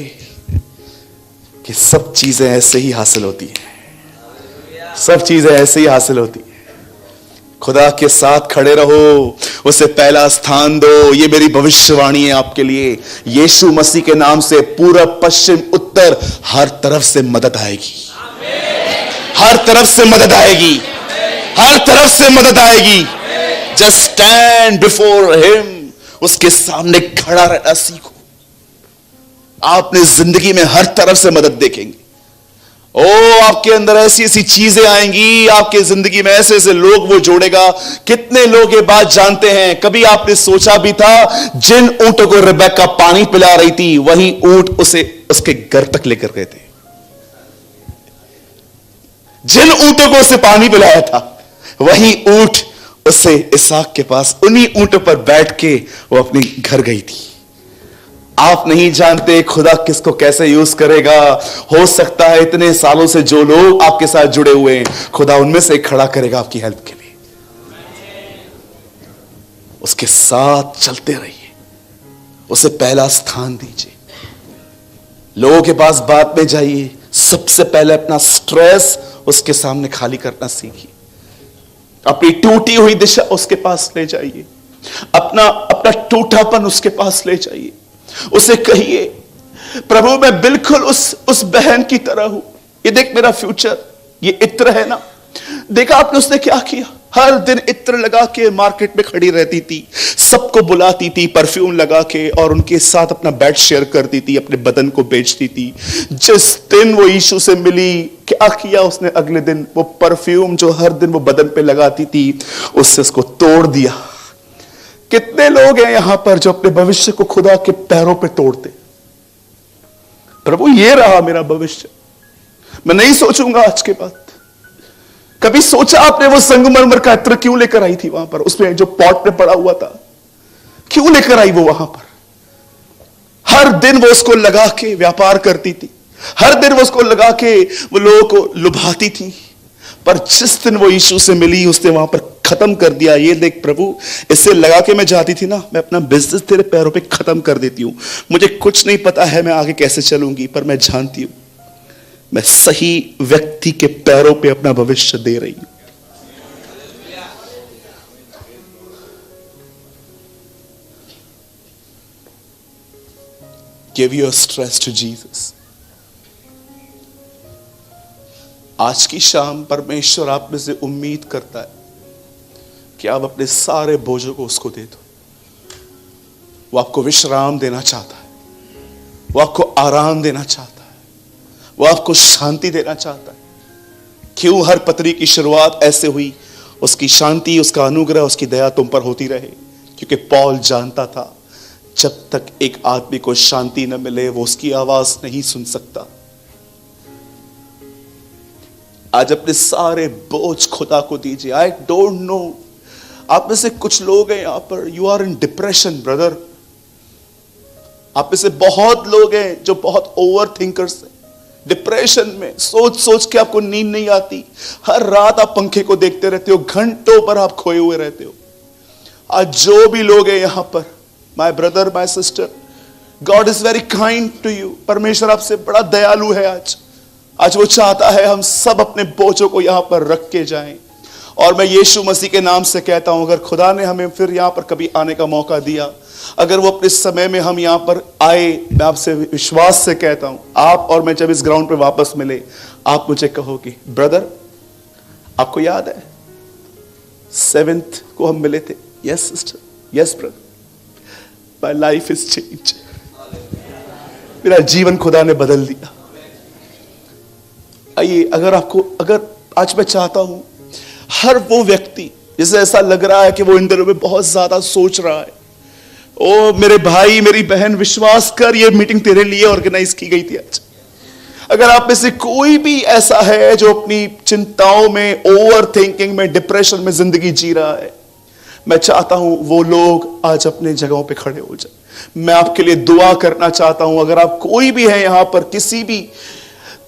कि सब चीजें ऐसे ही हासिल होती हैं. सब चीजें ऐसे ही हासिल होती हैं. खुदा के साथ खड़े रहो, उसे पहला स्थान दो. ये मेरी भविष्यवाणी है आपके लिए. यीशु मसीह के नाम से पूरब पश्चिम उत्तर हर तरफ से मदद आएगी. हर तरफ से मदद आएगी. हर तरफ से मदद आएगी. Just stand before him. उसके सामने खड़ा रहना सीखो. आपने जिंदगी में हर तरफ से मदद देखेंगे. ओ आपके अंदर ऐसी ऐसी चीजें आएंगी, आपके जिंदगी में ऐसे ऐसे लोग वो जोड़ेगा. कितने लोग ये बात जानते हैं? कभी आपने सोचा भी था, जिन ऊंटों को रिबेका पानी पिला रही थी, वही ऊंट उसे उसके घर तक लेकर गए थे. जिन ऊंटों को उसे पानी पिलाया था, वही ऊंट उसे इसहाक के पास, उन्हीं ऊंटों पर बैठ के वो अपने घर गई थी. आप नहीं जानते खुदा किसको कैसे यूज करेगा. हो सकता है इतने सालों से जो लोग आपके साथ जुड़े हुए हैं, खुदा उनमें से खड़ा करेगा आपकी हेल्प के लिए. उसके साथ चलते रहिए, उसे पहला स्थान दीजिए. लोगों के पास बात में जाइए, सबसे पहले अपना स्ट्रेस उसके सामने खाली करना सीखिए. अपनी टूटी हुई दिशा उसके पास ले जाइए. अपना अपना टूटापन उसके पास ले जाइए. उसे कहिए, प्रभु मैं बिल्कुल उस बहन की तरह हूं. ये देख मेरा फ्यूचर, ये इत्र है ना. देखा आपने उसने क्या किया? हर दिन इत्र लगा के मार्केट में खड़ी रहती थी, सबको बुलाती थी परफ्यूम लगा के, और उनके साथ अपना बेड शेयर करती थी, अपने बदन को बेचती थी. जिस दिन वो यीशु से मिली, क्या किया उसने? अगले दिन वो परफ्यूम जो हर दिन वो बदन पे लगाती थी, उससे उसको तोड़ दिया. कितने लोग हैं यहां पर जो अपने भविष्य को खुदा के पैरों पे तोड़ते? प्रभु ये रहा मेरा भविष्य, मैं नहीं सोचूंगा आज के बाद. कभी सोचा आपने वो संगमरमर का इत्र क्यों लेकर आई थी वहां पर? उसमें जो पॉट में पड़ा हुआ था, क्यों लेकर आई वो वहां पर? हर दिन वो उसको लगा के व्यापार करती थी. हर दिन वो उसको लगा के वो लोगों को लुभाती थी. पर जिस दिन वो यीशु से मिली, उसने वहां पर खत्म कर दिया. ये देख प्रभु, इससे लगा के मैं जाती थी ना, मैं अपना बिजनेस तेरे पैरों पे खत्म कर देती हूं. मुझे कुछ नहीं पता है मैं आगे कैसे चलूंगी, पर मैं जानती हूं मैं सही व्यक्ति के पैरों पे अपना भविष्य दे रही हूं। Give your stress to Jesus. आज की शाम परमेश्वर आप में से उम्मीद करता है कि आप अपने सारे बोझों को उसको दे दो। वो आपको विश्राम देना चाहता है, वो आपको आराम देना चाहता है, वो आपको शांति देना चाहता है। क्यों हर पत्री की शुरुआत ऐसे हुई? उसकी शांति, उसका अनुग्रह, उसकी दया तुम पर होती रहे। क्योंकि पौल जानता था जब तक एक आदमी को शांति न मिले वो उसकी आवाज नहीं सुन सकता। आज अपने सारे बोझ खुदा को दीजिए। आई डोंट नो, आप में से कुछ लोग हैं यहां पर, you are in depression brother. आप में से बहुत लोग हैं जो बहुत ओवर थिंकर्स हैं, डिप्रेशन में सोच सोच के आपको नींद नहीं आती। हर रात आप पंखे को देखते रहते हो, घंटों पर आप खोए हुए रहते हो। आज जो भी लोग हैं यहां पर, my brother, my sister, God is very kind to you. परमेश्वर आपसे बड़ा दयालु है। आज वो चाहता है हम सब अपने बोझों को यहां पर रख के जाएं। और मैं यीशु मसीह के नाम से कहता हूं, अगर खुदा ने हमें फिर यहां पर कभी आने का मौका दिया, अगर वो अपने समय में हम यहां पर आए, मैं आपसे विश्वास से कहता हूं, आप और मैं जब इस ग्राउंड पर वापस मिले, आप मुझे कहोगे, ब्रदर आपको याद है 7th को हम मिले थे? Yes sister, yes brother, my life is change. मेरा जीवन खुदा ने बदल दिया। आइए, अगर आज मैं चाहता हूं हर वो व्यक्ति जिसे ऐसा लग रहा है कि वो इन दिनों में बहुत ज्यादा सोच रहा है, ओ मेरे भाई मेरी बहन, विश्वास कर, ये मीटिंग तेरे लिए ऑर्गेनाइज की गई थी आज। अगर आप में से कोई भी ऐसा है जो अपनी चिंताओं में, ओवर थिंकिंग में, डिप्रेशन में जिंदगी जी रहा है, मैं चाहता हूं वो लोग आज अपने जगहों पे खड़े हो जाए। मैं आपके लिए दुआ करना चाहता हूं। अगर आप कोई भी है यहां पर,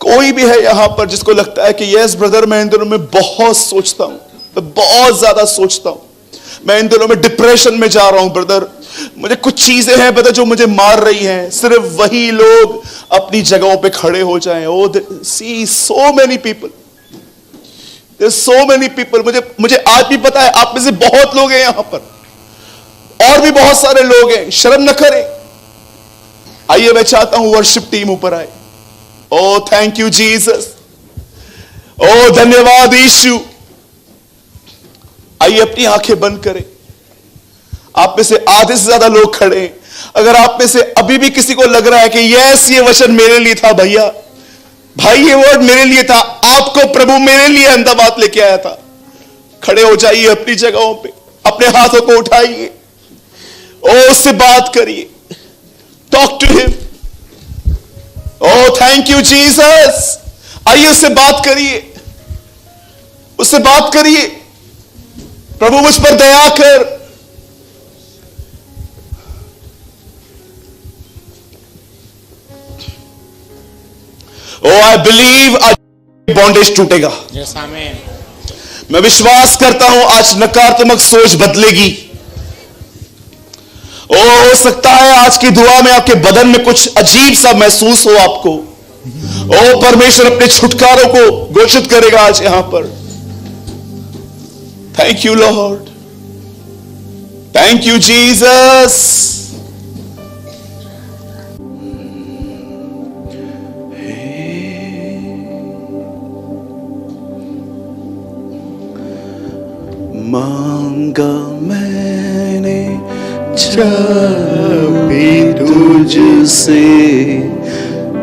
कोई भी है यहां पर जिसको लगता है कि यस ब्रदर, मैं इन दिनों में बहुत सोचता हूं, मैं बहुत ज्यादा सोचता हूं, मैं इन दिनों में डिप्रेशन में जा रहा हूं ब्रदर, मुझे कुछ चीजें हैं ब्रदर जो मुझे मार रही हैं, सिर्फ वही लोग अपनी जगहों पे खड़े हो जाएं। Oh see so many people, so many people. मुझे आज भी पता है आप में से बहुत लोग हैं यहां पर, और भी बहुत सारे लोग हैं, शर्म न करें। आइए, मैं चाहता हूं वर्शिप टीम ऊपर आए। ओ थैंक यू जीसस, ओ धन्यवाद यीशु। आइए, अपनी आंखें बंद करें। आप में से आधे से ज्यादा लोग खड़े हैं। अगर आप में से अभी भी किसी को लग रहा है कि यस ये वचन मेरे लिए था, भैया भाई ये वर्ड मेरे लिए था, आपको प्रभु मेरे लिए अंदर बात लेके आया था, खड़े हो जाइए अपनी जगहों पे, अपने हाथों को उठाइए, ओ उससे बात करिए, talk to him. Oh thank you Jesus. आइए उससे बात करिए, उससे बात करिए, प्रभु मुझ पर दया कर। ओ आई बिलीव आज बॉन्डेज टूटेगा। यस आमीन। मैं विश्वास करता हूं आज नकारात्मक सोच बदलेगी। हो सकता है आज की दुआ में आपके बदन में कुछ अजीब सा महसूस हो आपको। ओ परमेश्वर अपने छुटकारों को घोषित करेगा आज यहां पर। Thank you Lord, thank you Jesus. मांगा मैंने जब भी तुझसे,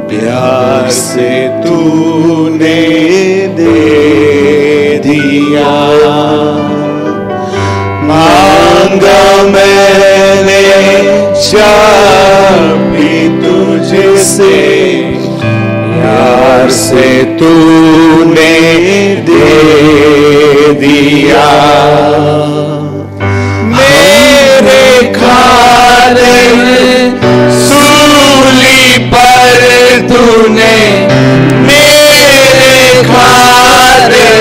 प्यार से तूने दे दिया। मांगा मैंने जब भी तुझसे, प्यार से तूने दे दिया। मेरे खातिर सूली पर तूने, मेरे खातिर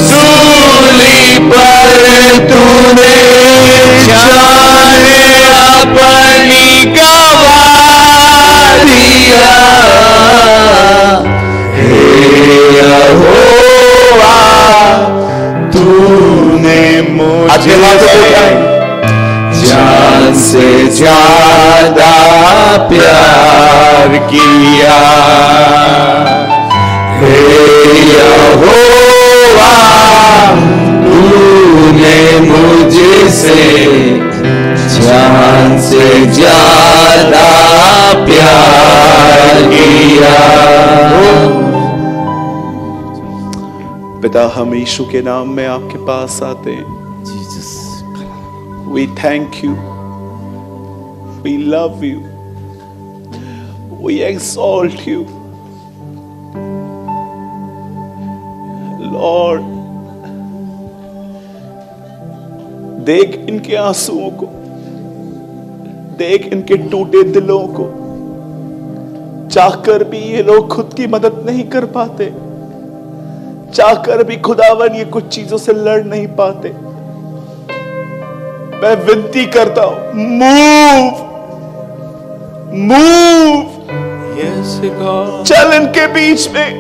सूली पर तूने जाने अपनी गवा दिया। अपने हाथों को उठाएं। जान से ज्यादा प्यार किया हे यहोवा, तूने मुझसे जान से ज्यादा प्यार किया। पिता, हम यीशु के नाम में आपके पास आते हैं। We thank you. We love you. We exalt you. Lord, देख इनके आंसुओं को, देख इनके टूटे दिलों को। चाहकर भी ये लोग खुद की मदद नहीं कर पाते, चाहकर भी खुदावन ये कुछ चीजों से लड़ नहीं पाते। मैं विनती करता हूं, मूव चल इनके बीच में,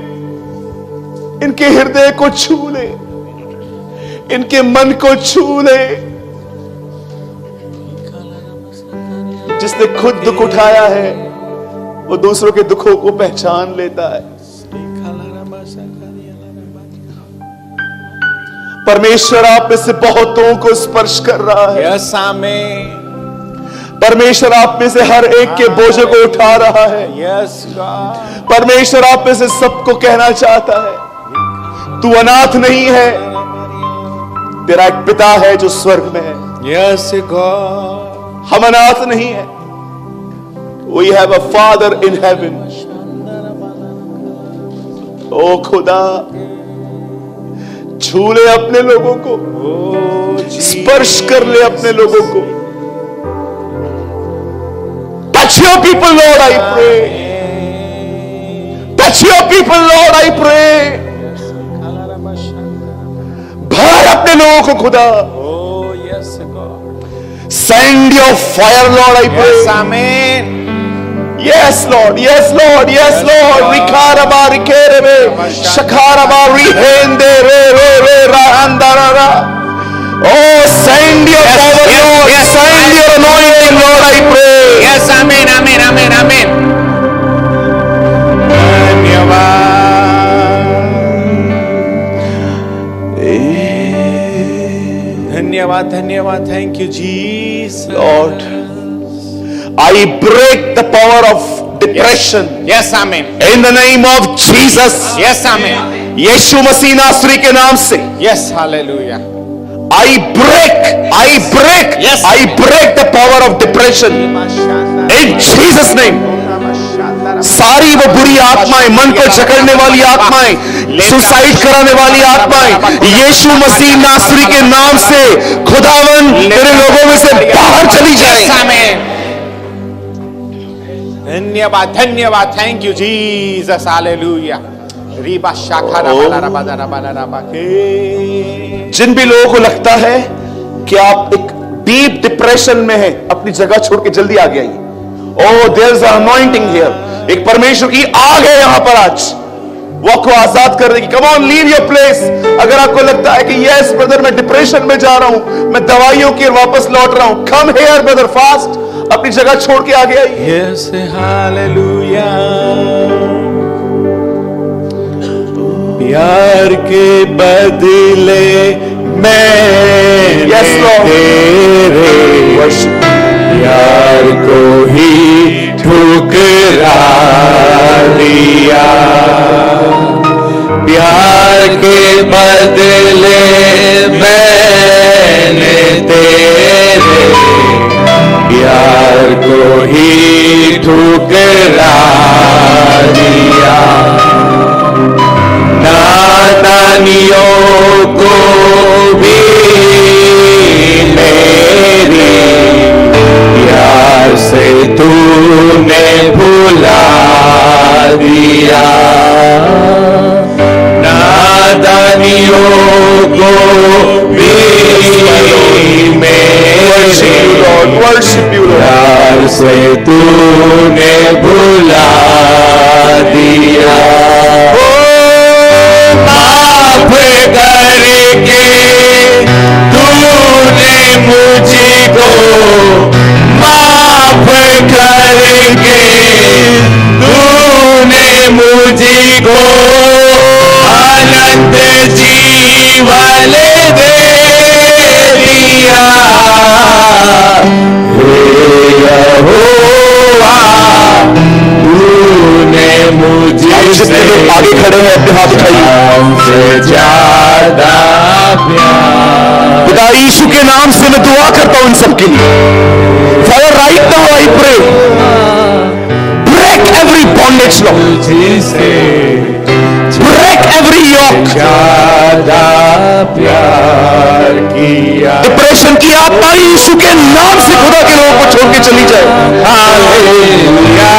इनके हृदय को छू ले, इनके मन को छू ले। जिसने खुद दुख उठाया है वो दूसरों के दुखों को पहचान लेता है। परमेश्वर आप में से बहुतों को स्पर्श कर रहा है। यस आमीन। परमेश्वर आप में से हर एक के बोझों को उठा रहा है। Yes God. परमेश्वर आप में से सबको कहना चाहता है, तू अनाथ नहीं है, तेरा एक पिता है जो स्वर्ग में है। Yes God. हम अनाथ नहीं है। We have a Father in heaven. ओ खुदा, छू ले अपने लोगों को, स्पर्श कर ले अपने लोगों को। Touch your people, Lord, I pray. Touch your people, Lord, I pray. भर अपने लोगों को खुदा। Send your fire, Lord, I pray. Yes, amen. Yes, Lord. Yes, Lord. Yes, Lord. Rikaraba rikerebe, shakaraba rihende re re re rahandarara. Oh, send your power, Lord. Send your anointing, Lord, I pray. Yes, amen, amen, amen, amen. धन्यवाद, धन्यवाद, thank you Jesus. Lord, I break the power of depression. Yes, amen. In the name of Jesus. Yes, amen. यीशु मसीह नासरी के नाम से Yes, hallelujah. I break Yes. I break the power of depression in Jesus name. सारी वो बुरी आत्माएं, मन को जकड़ने वाली आत्माएं, सुसाइड कराने वाली आत्माएं, यीशु मसीह नासरी के नाम से खुदावन तेरे लोगों में से बाहर चली जाए। Yes, amen. धन्यवाद, धन्यवाद, thank you Jesus, hallelujah. Reeba शाखा जिन भी लोगों को लगता है कि आप एक डीप डिप्रेशन में हैं, अपनी जगह छोड़ के जल्दी आगे आइए। ओह, देयर इज अनॉइंटिंग हियर। एक परमेश्वर की आग है यहां पर आज, वो आपको आजाद कर देगी। Come on, leave your place. अगर आपको लगता है कि यस ब्रदर मैं डिप्रेशन में जा रहा हूं, मैं दवाइयों की वापस लौट रहा हूं, कम हियर ब्रदर, फास्ट अपनी जगह छोड़ के आगे आइए। Yes, hallelujah. प्यार के बदले मैंने तेरे प्यार को ही ठुकरा दिया। प्यार के बदले मैंने तेरे प्यार को ही ठुकरा दिया। नादानियों को भी मेरे प्यार से तूने भुला दिया। नादानियों को भी मेरे प्यार से तूने भुला दिया। माफ करके तूने करके तूने मुझको अनंत जीवन दे दिया। हे यहोवा तूने मुझे आगे खड़े हैं अपने हाथ उठाइए। ज्यादा प्यार। पिता यीशु के नाम से मैं दुआ करता हूं इन सबके लिए। Father, right now I pray, break every bondage, Lord. Break every yoke. ज्यादा प्यार किया। डिप्रेशन की आत्मा यीशु के नाम से खुदा के लोगों को छोड़ के चली जाए। Hallelujah,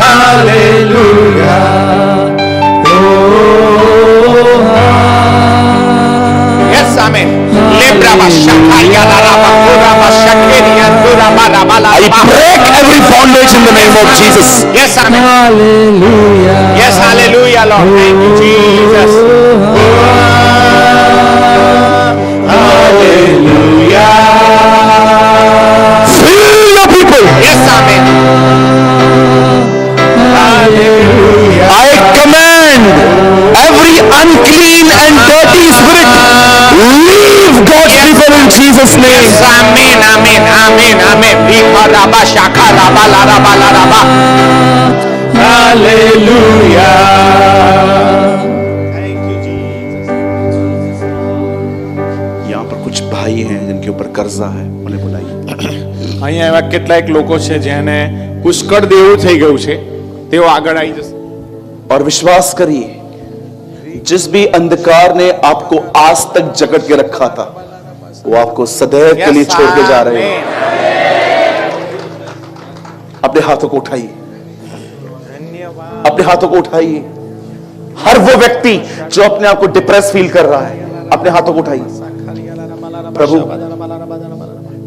hallelujah. Yes, amen. I break every bondage in the name of Jesus. Yes, amen. Hallelujah. Yes, hallelujah, Lord. Thank you, Jesus. Hallelujah. Fill your people. Yes, amen. Hallelujah. I command every unclean and dirty spirit leave God's people in Jesus' name. Yes, amen, amen, amen, amen. Rikaraba, shakaraba, laraba, laraba. Hallelujah. Thank you, Jesus. यहाँ पर कुछ भाई हैं जिनके ऊपर कर्जा है, उन्हें बुलाइए। અહીંયા એવા કેટલાક લોકો છે જેને પુષ્કળ દેવું થઈ ગયું છે, તેઓ આગળ આવી જશે। और विश्वास करिए, जिस भी अंधकार ने आपको आज तक जकड़ के रखा था, वो आपको सदैव के लिए छोड़ के जा रहे हैं। अपने हाथों को उठाइए, अपने हाथों को उठाइए। हर वो व्यक्ति जो अपने आप को डिप्रेस फील कर रहा है, अपने हाथों को उठाइए। प्रभु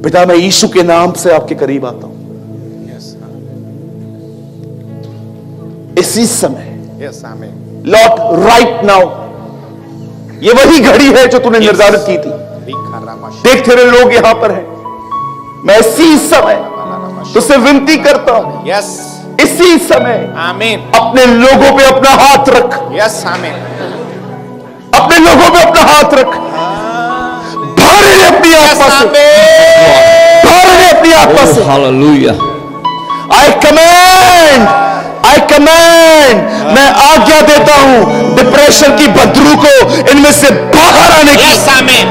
पिता, मैं यीशु के नाम से आपके करीब आता हूं। इसी समय Yes, amen. Lord, right now, ये वही घड़ी है जो तूने निर्धारित की थी। देख, तेरे लोग यहां पर हैं। मैं इसी समय तुझसे विनती करता हूं, Yes, इसी समय amen. अपने लोगों पे अपना हाथ रख, Yes, amen. अपने लोगों पे अपना हाथ रख। भर दे अपनी आत्मा से, भर दे अपनी आत्मा से। हालेलुया। I command, मैं आज्ञा देता हूं डिप्रेशन की बदबू को इनमें से बाहर आने की। Yes, amen.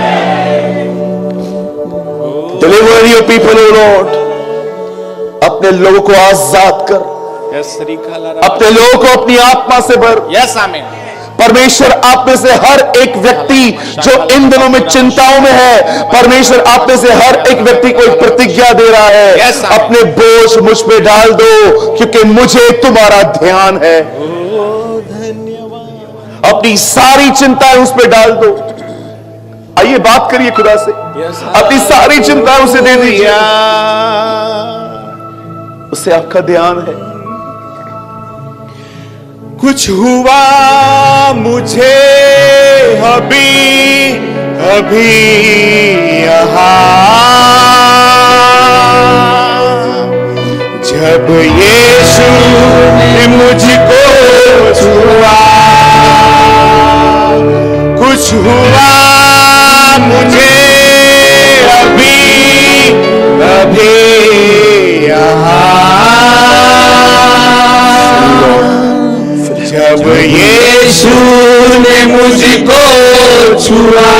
Deliver your people, O Lord. अपने लोगों को आजाद कर, Yes, अपने लोगों को अपनी आत्मा से भर। Yes, amen. परमेश्वर, आप में से हर एक व्यक्ति जो इन दिनों में चिंताओं में है, परमेश्वर आप में से हर एक व्यक्ति को एक प्रतिज्ञा दे रहा है। Yes, amen. अपने बोझ मुझ पे डाल दो, क्योंकि मुझे तुम्हारा ध्यान है। अपनी सारी चिंताएं उस पे डाल दो। आइए बात करिए खुदा से, अपनी सारी चिंताएं उसे दे दीजिए, उससे आपका ध्यान है। कुछ हुआ मुझे अभी अभी यहाँ, जब यीशु ने मुझको छुआ। कुछ हुआ मुझे अभी अभी यहाँ, जब यीशु ने मुझको छुआ।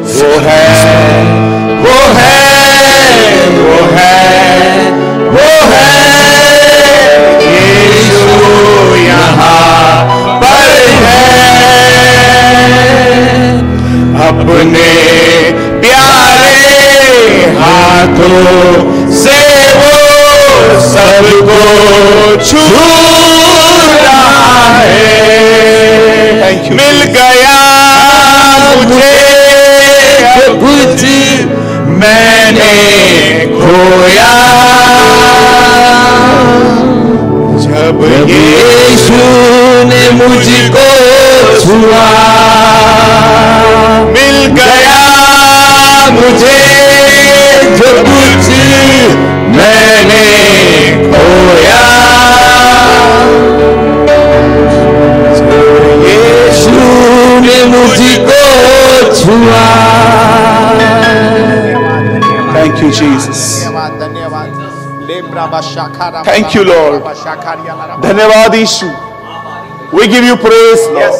वो है, वो है, वो है, वो है यीशु यहाँ पर है। अपने प्यारे हाथों से वो सबको छू रहा है। मिल गया मुझे कुछ मैंने खोया, जब यीशु ने मुझको छुआ। मुझे जो कुछ मैंने खोया, यीशु ने मुझको छुआ। Thank you, Jesus. धन्यवाद। Thank you, Lord. धन्यवाद यीशु। We give you praise, Lord.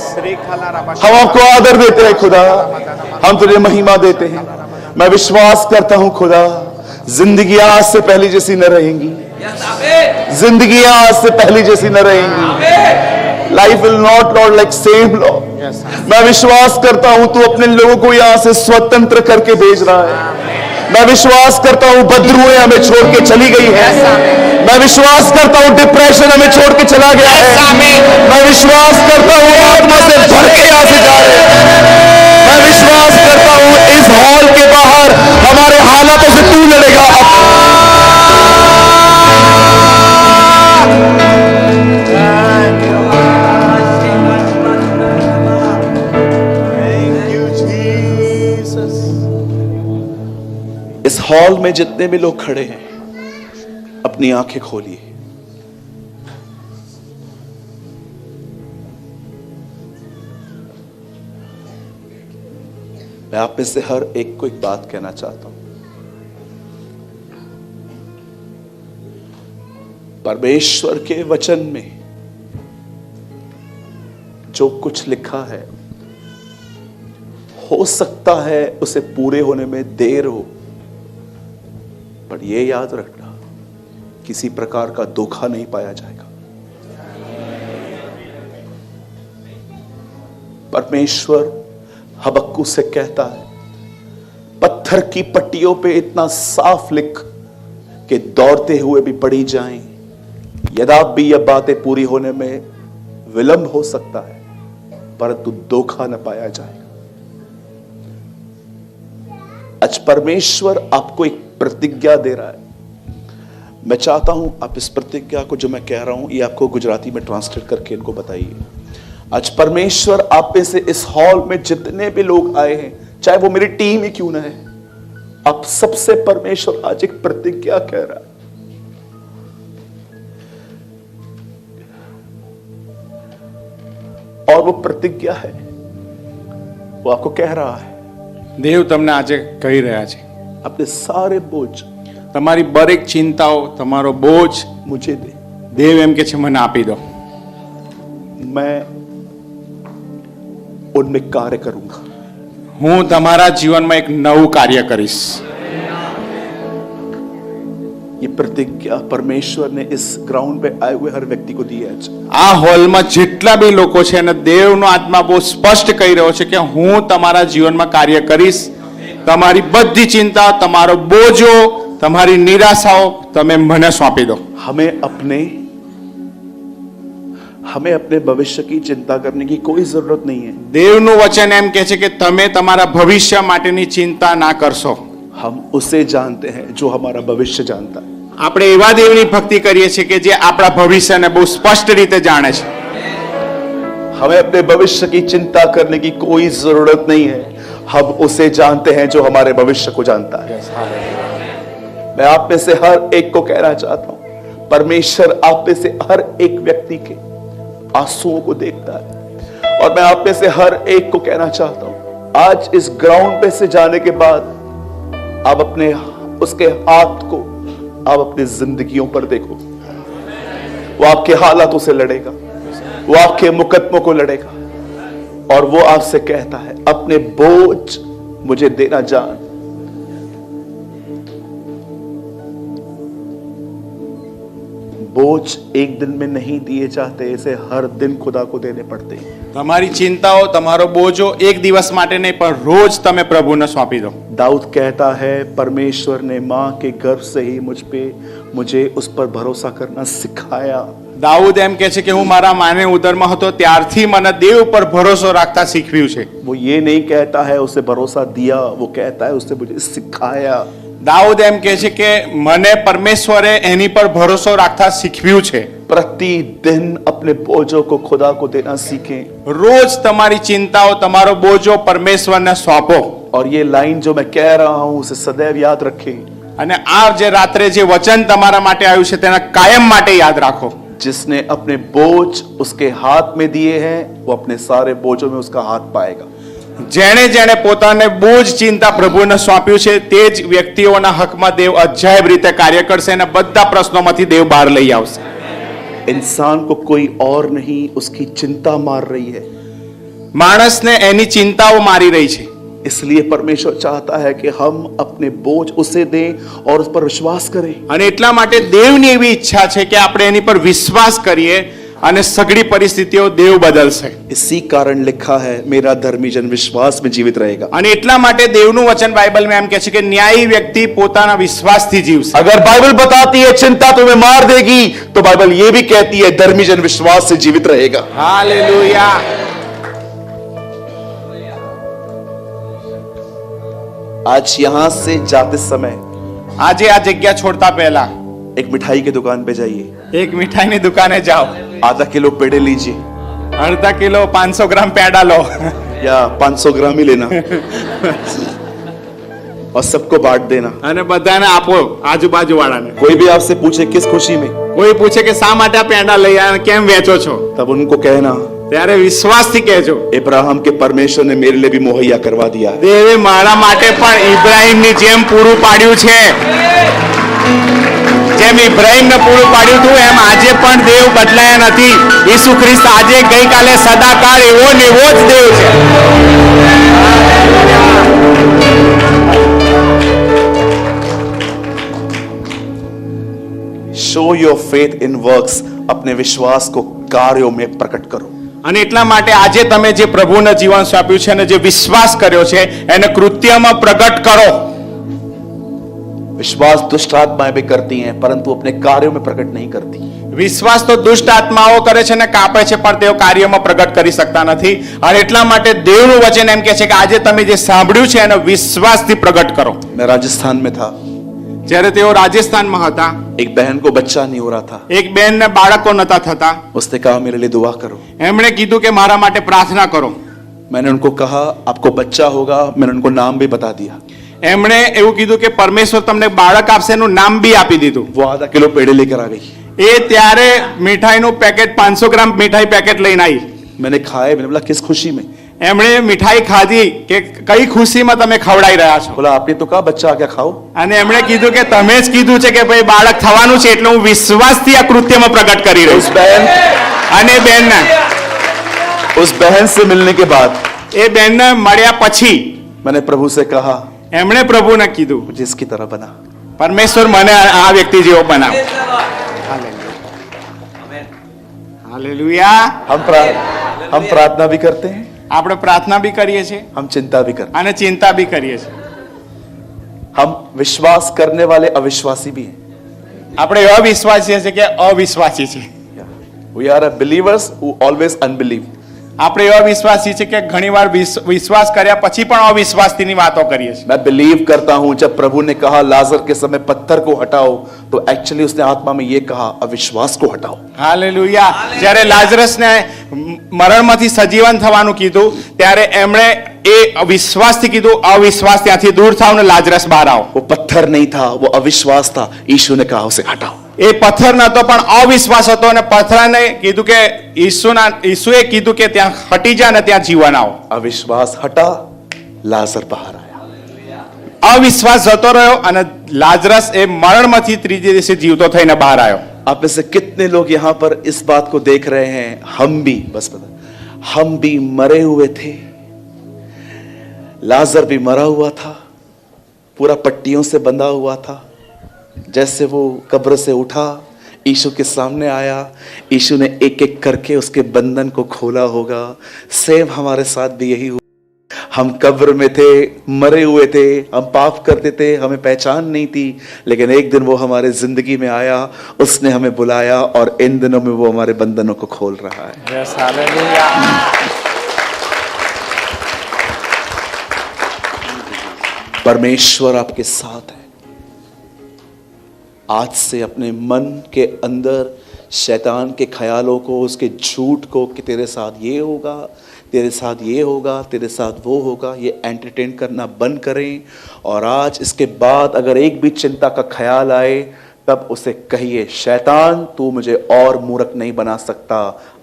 हम आपको आदर देते हैं खुदा, हम तुझे महिमा देते हैं। मैं विश्वास करता हूं खुदा, जिंदगी आज से पहली जैसी न रहेंगी, जिंदगी आज से पहली जैसी न रहेंगी। Life will not Lord like same Lord. मैं विश्वास करता हूं तू अपने लोगों को यहां से स्वतंत्र करके भेज रहा है। मैं विश्वास करता हूं बदरुएं हमें छोड़ के चली गई है। मैं विश्वास करता हूं डिप्रेशन हमें छोड़ के चला गया है। मैं विश्वास करता हूं आत्मा से भर के यहां से जा रहे हैं। मैं विश्वास करता हूं इस हॉल के बाहर हमारे हालातों से तू लड़ेगा। इस हॉल में जितने भी लोग खड़े हैं, अपनी आंखें खोलिए। मैं आप में से हर एक को एक बात कहना चाहता हूं। परमेश्वर के वचन में जो कुछ लिखा है, हो सकता है उसे पूरे होने में देर हो, पर यह याद रखना किसी प्रकार का धोखा नहीं पाया जाएगा। परमेश्वर हबक्कू से कहता है, पत्थर की पट्टियों पे इतना साफ लिख कि दौड़ते हुए भी पढ़ी जाएं, यद्यपि भी यह बातें पूरी होने में विलंब हो सकता है, परंतु धोखा न पाया जाएगा। आज परमेश्वर आपको एक प्रतिज्ञा दे रहा है। मैं चाहता हूं आप इस प्रतिज्ञा को जो मैं कह रहा हूं, ये आपको गुजराती में ट्रांसलेट करके इनको बताइए। आज परमेश्वर आप में से इस हॉल में जितने भी लोग आए हैं, चाहे वो मेरी टीम ही क्यों ना है, आप सबसे परमेश्वर आज एक प्रतिज्ञा कह रहा है। और वो प्रतिज्ञा है, वो आपको कह रहा है, દેવ તમને આજે કહી રહ્યા છે, अपने सारे बोझ તમારી દરેક ચિંતાઓ, તમારો બોझ मुझे दे, દેવ એમ કે છે મને આપી દો, मैं उनमें कार्य करूंगा। હું તમારા જીવનમાં એક નવું કાર્ય કરીશ। ये प्रतिज्ञा परमेश्वर ने इस ग्राउंड पे आए हुए हर व्यक्ति को दी है। આ હોલમાં જેટલા બી લોકો છે અને દેવનો આત્મા બહુ સ્પષ્ટ કહી રહ્યો છે કે હું તમારા જીવનમાં કાર્ય કરીશ। તમારી બધી ચિંતા, તમારો બોજો, તમારી નિરાશાઓ તમે મને સોંપી દો। हमें अपने भविष्य की चिंता करने की कोई जरूरत नहीं है। દેવનું વચન એમ કહે છે કે તમે તમારા ભવિષ્ય માટેની चिंता ના કરશો। हम उसे जानते हैं जो हमारा भविष्य जानता है। આપણે એવા દેવની ભક્તિ કરીએ છીએ કે જે આપણા ભવિષ્યને બહુ સ્પષ્ટ રીતે જાણે છે। हमें अपने भविष्य की चिंता करने की कोई जरूरत नहीं है। हम उसे जानते हैं जो हमारे भविष्य को जानता है। मैं आप में से हर एक को कहना चाहता हूं, परमेश्वर आप में से हर एक व्यक्ति के आंसुओं को देखता है। और मैं आप में से हर एक को कहना चाहता हूं, आज इस ग्राउंड पे से जाने के बाद आप अपने उसके हाथ को आप अपनी जिंदगियों पर देखो। वो आपके हालातों से लड़ेगा, वो आपके मुकदमों को लड़ेगा, और वो आपसे कहता है, अपने बोझ मुझे देना जान। बोझ एक दिन में नहीं दिए जाते, इसे हर दिन खुदा को देने पड़ते हैं। તમારી ચિંતાઓ, તમારો બોજો એક દિવસ માટે નહીં પણ રોજ તમે પ્રભુને સોંપી દો। दाऊद कहता है, परमेश्वर ने मां के गर्भ से ही मुझे उस पर भरोसा करना सिखाया। દાઉદ એમ કહે છે કે હું મારા માને ઉદરમાં હતો ત્યારથી મને દેવ પર ભરોસો રાખતા શીખવ્યું છે। वो ये नहीं कहता है उसे भरोसा दिया, वो कहता है उसने मुझे सिखाया। દાઉદ એમ કહે છે કે મને પરમેશ્વરે એની પર ભરોસો રાખતા શીખવ્યું છે। प्रतिदिन अपने बोझों को खुदा को देना सीखें। રોજ તમારી ચિંતાઓ, તમારો બોજો પરમેશ્વરને સોંપો। और ये लाइन जो मैं कह रहा हूं उसे सदैव याद रखें। અને આ જે રાત્રે જે વચન તમારા માટે આવ્યું છે તેના કાયમ માટે યાદ રાખો। जिसने अपने बोझ उसके हाथ में दिए हैं वो अपने सारे बोझों में उसका हाथ पाएगा। જેણે જેણે પોતાને બોજ ચિંતા પ્રભુને સોંપ્યું છે તે જ વ્યક્તિઓના હકમાં દેવ અજાયબ રીતે કાર્ય કરશે અને બધા પ્રશ્નોમાંથી દેવ બહાર લઈ આવશે। इंसान को कोई और नहीं उसकी चिंता मार रही है, માણસને એની ચિંતાઓ મારી રહી છે। इसलिए परमेश्वर चाहता है कि हम अपने बोझ उसे दें और उस पर विश्वास करें। અને એટલા માટે દેવની એવી ઈચ્છા છે કે આપણે એની પર વિશ્વાસ કરીએ અને સઘળી પરિસ્થિતિઓ દેવ બદલશે। इसी कारण लिखा है मेरा धर्मी जन विश्वास में जीवित रहेगा। અને એટલા માટે દેવનું વચન બાઇબલમાં એમ કહે છે કે ન્યાયી વ્યક્તિ પોતાના વિશ્વાસથી જીવશે। अगर बाइबल बताती है चिंता तुम्हें मार देगी तो बाइबल ये भी कहती है धर्मी जन विश्वास से जीवित रहेगा। હાલેલુયા। आज यहां से जाते समय આજે આ જગ્યા છોડતા પહેલા एक मिठाई की दुकान पे जाइए, એક મીઠાઈની દુકાને જાઓ, आधा किलो पेड़े लीजिए અડધા કિલો 500 ગ્રામ પેડા લો या 500 ग्राम ही लेना और सबको बांट देना। અને બધાને આપો આજુબાજુ વાળાને। कोई भी आपसे पूछे किस खुशी में, કોઈ પૂછે કે શા માટે આ પેડા લઈ આવ્યા કેમ વેચો છો, तब उनको कहना ત્યારે વિશ્વાસથી કહેજો इब्राहिम के परमेश्वर ने मेरे लिए भी मुहैया करवा दिया है। દેવે મારા માટે પણ ઇબ્રાહીમની જેમ પૂરું પાડ્યું છે। જેમ ઇબ્રાહીમને પૂરું પાડ્યું હતું એમ આજે પણ દેવ બદલાયા નથી। ઈસુ ખ્રિસ્ત આજે ગઈકાલે સદાકાળ એવો ને એવો જ દેવ છે। Show your faith in works, अपने विश्वास को कार्यों में प्रकट करो। અને એટલા માટે આજે તમે જે પ્રભુને જીવન સોંપ્યું છે અને જે વિશ્વાસ કર્યો છે એને કૃત્યમાં પ્રગટ કરો। विश्वास दुष्ट आत्माएं भी करती हैं परंतु अपने कार्यों में प्रकट नहीं करती। વિશ્વાસ તો દુષ્ટ આત્માઓ કરે છે ને કાપે છે પણ તેઓ કાર્યમાં પ્રગટ કરી શકતા નથી। અને એટલા માટે દેવનું વચન એમ કહે છે કે આજે તમે જે સાંભળ્યું છે એને વિશ્વાસથી પ્રગટ કરો। मैं राजस्थान में था, જ્યારે તેઓ રાજસ્થાનમાં હતા एक बहन को बच्चा नहीं हो रहा था, એક બેનને બાળકો નતા થતા। उसने कहा मेरे लिए दुआ करो। એમણે કીધું કે મારા માટે પ્રાર્થના કરો। मैंने उनको कहा आपको बच्चा होगा, मैंने उनको नाम भी बता दिया। એમણે એવું કીધું કે પરમેશ્વર તમને બાળક આપશે એનું નામ બી આપી દીધું। वो आधा किलो पेड़े लेकर आ गई। એ ત્યારે મીઠાઈનું પેકેટ 500 ગ્રામ મીઠાઈ પેકેટ લઈને આવી। मैंने खाए, मैंने बोला किस खुशी में? એમણે મીઠાઈ ખાધી કે કઈ ખુશીમાં તમે ખવડાવી રહ્યા છો। बोला आपने तो कहा बच्चा आ गया खाओ। અને એમણે કીધું કે તમે જ કીધું છે કે ભાઈ બાળક થવાનું છે એટલે હું વિશ્વાસથી આ કૃત્યમાં પ્રગટ કરી રહ્યો उस છું। बहन અને બેનને उस बहन से मिलने के बाद એ બેનને મળ્યા પછી मैंने प्रभु से कहा એમણે પ્રભુને કીધું मुझे इसकी तरह बना। પરમેશ્વર મને આ વ્યક્તિ જેવો બનાવ। હાલેલુયા। हम प्रार्थना भी करते हैं, આપણે પ્રાર્થના બી કરીએ છીએ हम चिंता भी करते અને ચિંતા બી કરીએ છીએ। हैं। हम विश्वास करने वाले अविश्वासी भी हैं। આપણે એવા વિશ્વાસી છે કે અવિશ્વાસી છે। We are a believers who always unbelieve. આપણે એવા વિશ્વાસી છે કે ઘણીવાર વિશ્વાસ કર્યા પછી પણ અવિશ્વાસની વાતો કરીએ છીએ। मैं बिलीव करता हूं जब प्रभु ने कहा लाजर के समय पत्थर को हटाओ तो एक्चुअली उसने आत्मा में ये कहा अविश्वास को हटाओ। હાલેલુયા। જ્યારે લાજરસને મરણમાંથી સજીવન થવાનું કીધું ત્યારે એમણે એ અવિશ્વાસથી કીધું અવિશ્વાસ ત્યાંથી દૂર થાવ ને લાજરસ બહાર આવો। वो पत्थर नहीं था, वो अविश्वास था। यीशु ने कहा उसे हटाओ। એ પથ્થર નતો પણ અવિશ્વાસ હતો અને પથરાને કીધું કે ઈસુએ કીધું કે ત્યાં હટી જા ને ત્યાં જીવન આવો। अविश्वास हटा, लाजर बाहर आया। અવિશ્વાસ જતો રહ્યો અને લાજરસ એ મરણમાંથી ત્રીજે દિવસે જીવતો થઈને બહાર આવ્યો। आप में से कितने लोग यहाँ पर इस बात को देख रहे हैं? हम भी, बस पता, हम भी मरे हुए थे, लाजर भी मरा हुआ था, पूरा पट्टियों से बंधा हुआ था। जैसे वो कब्र से उठा, यीशु के सामने आया, यीशु ने एक एक करके उसके बंधन को खोला होगा। सेम हमारे साथ भी यही हुआ। हम कब्र में थे, मरे हुए थे, हम पाप करते थे, हमें पहचान नहीं थी, लेकिन एक दिन वो हमारे जिंदगी में आया, उसने हमें बुलाया और इन दिनों में वो हमारे बंधनों को खोल रहा है। परमेश्वर आपके साथ है। आज से अपने मन के अंदर शैतान के ख्यालों को, उसके झूठ को कि तेरे साथ ये होगा, तेरे साथ ये होगा, तेरे साथ वो होगा, ये एंटरटेन करना बंद करें। और आज इसके बाद अगर एक भी चिंता का ख्याल आए तब उसे कहिए, शैतान तू मुझे और मूर्ख नहीं बना सकता,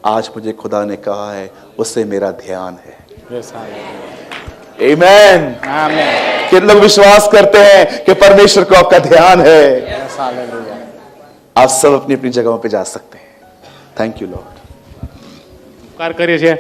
आज मुझे खुदा ने कहा है उससे मेरा ध्यान है। आमीन। कितने लोग विश्वास करते हैं कि परमेश्वर को आपका ध्यान है? आप सब अपनी अपनी जगहों पे जा सकते हैं। Thank you Lord. उपकार કરીએ છીએ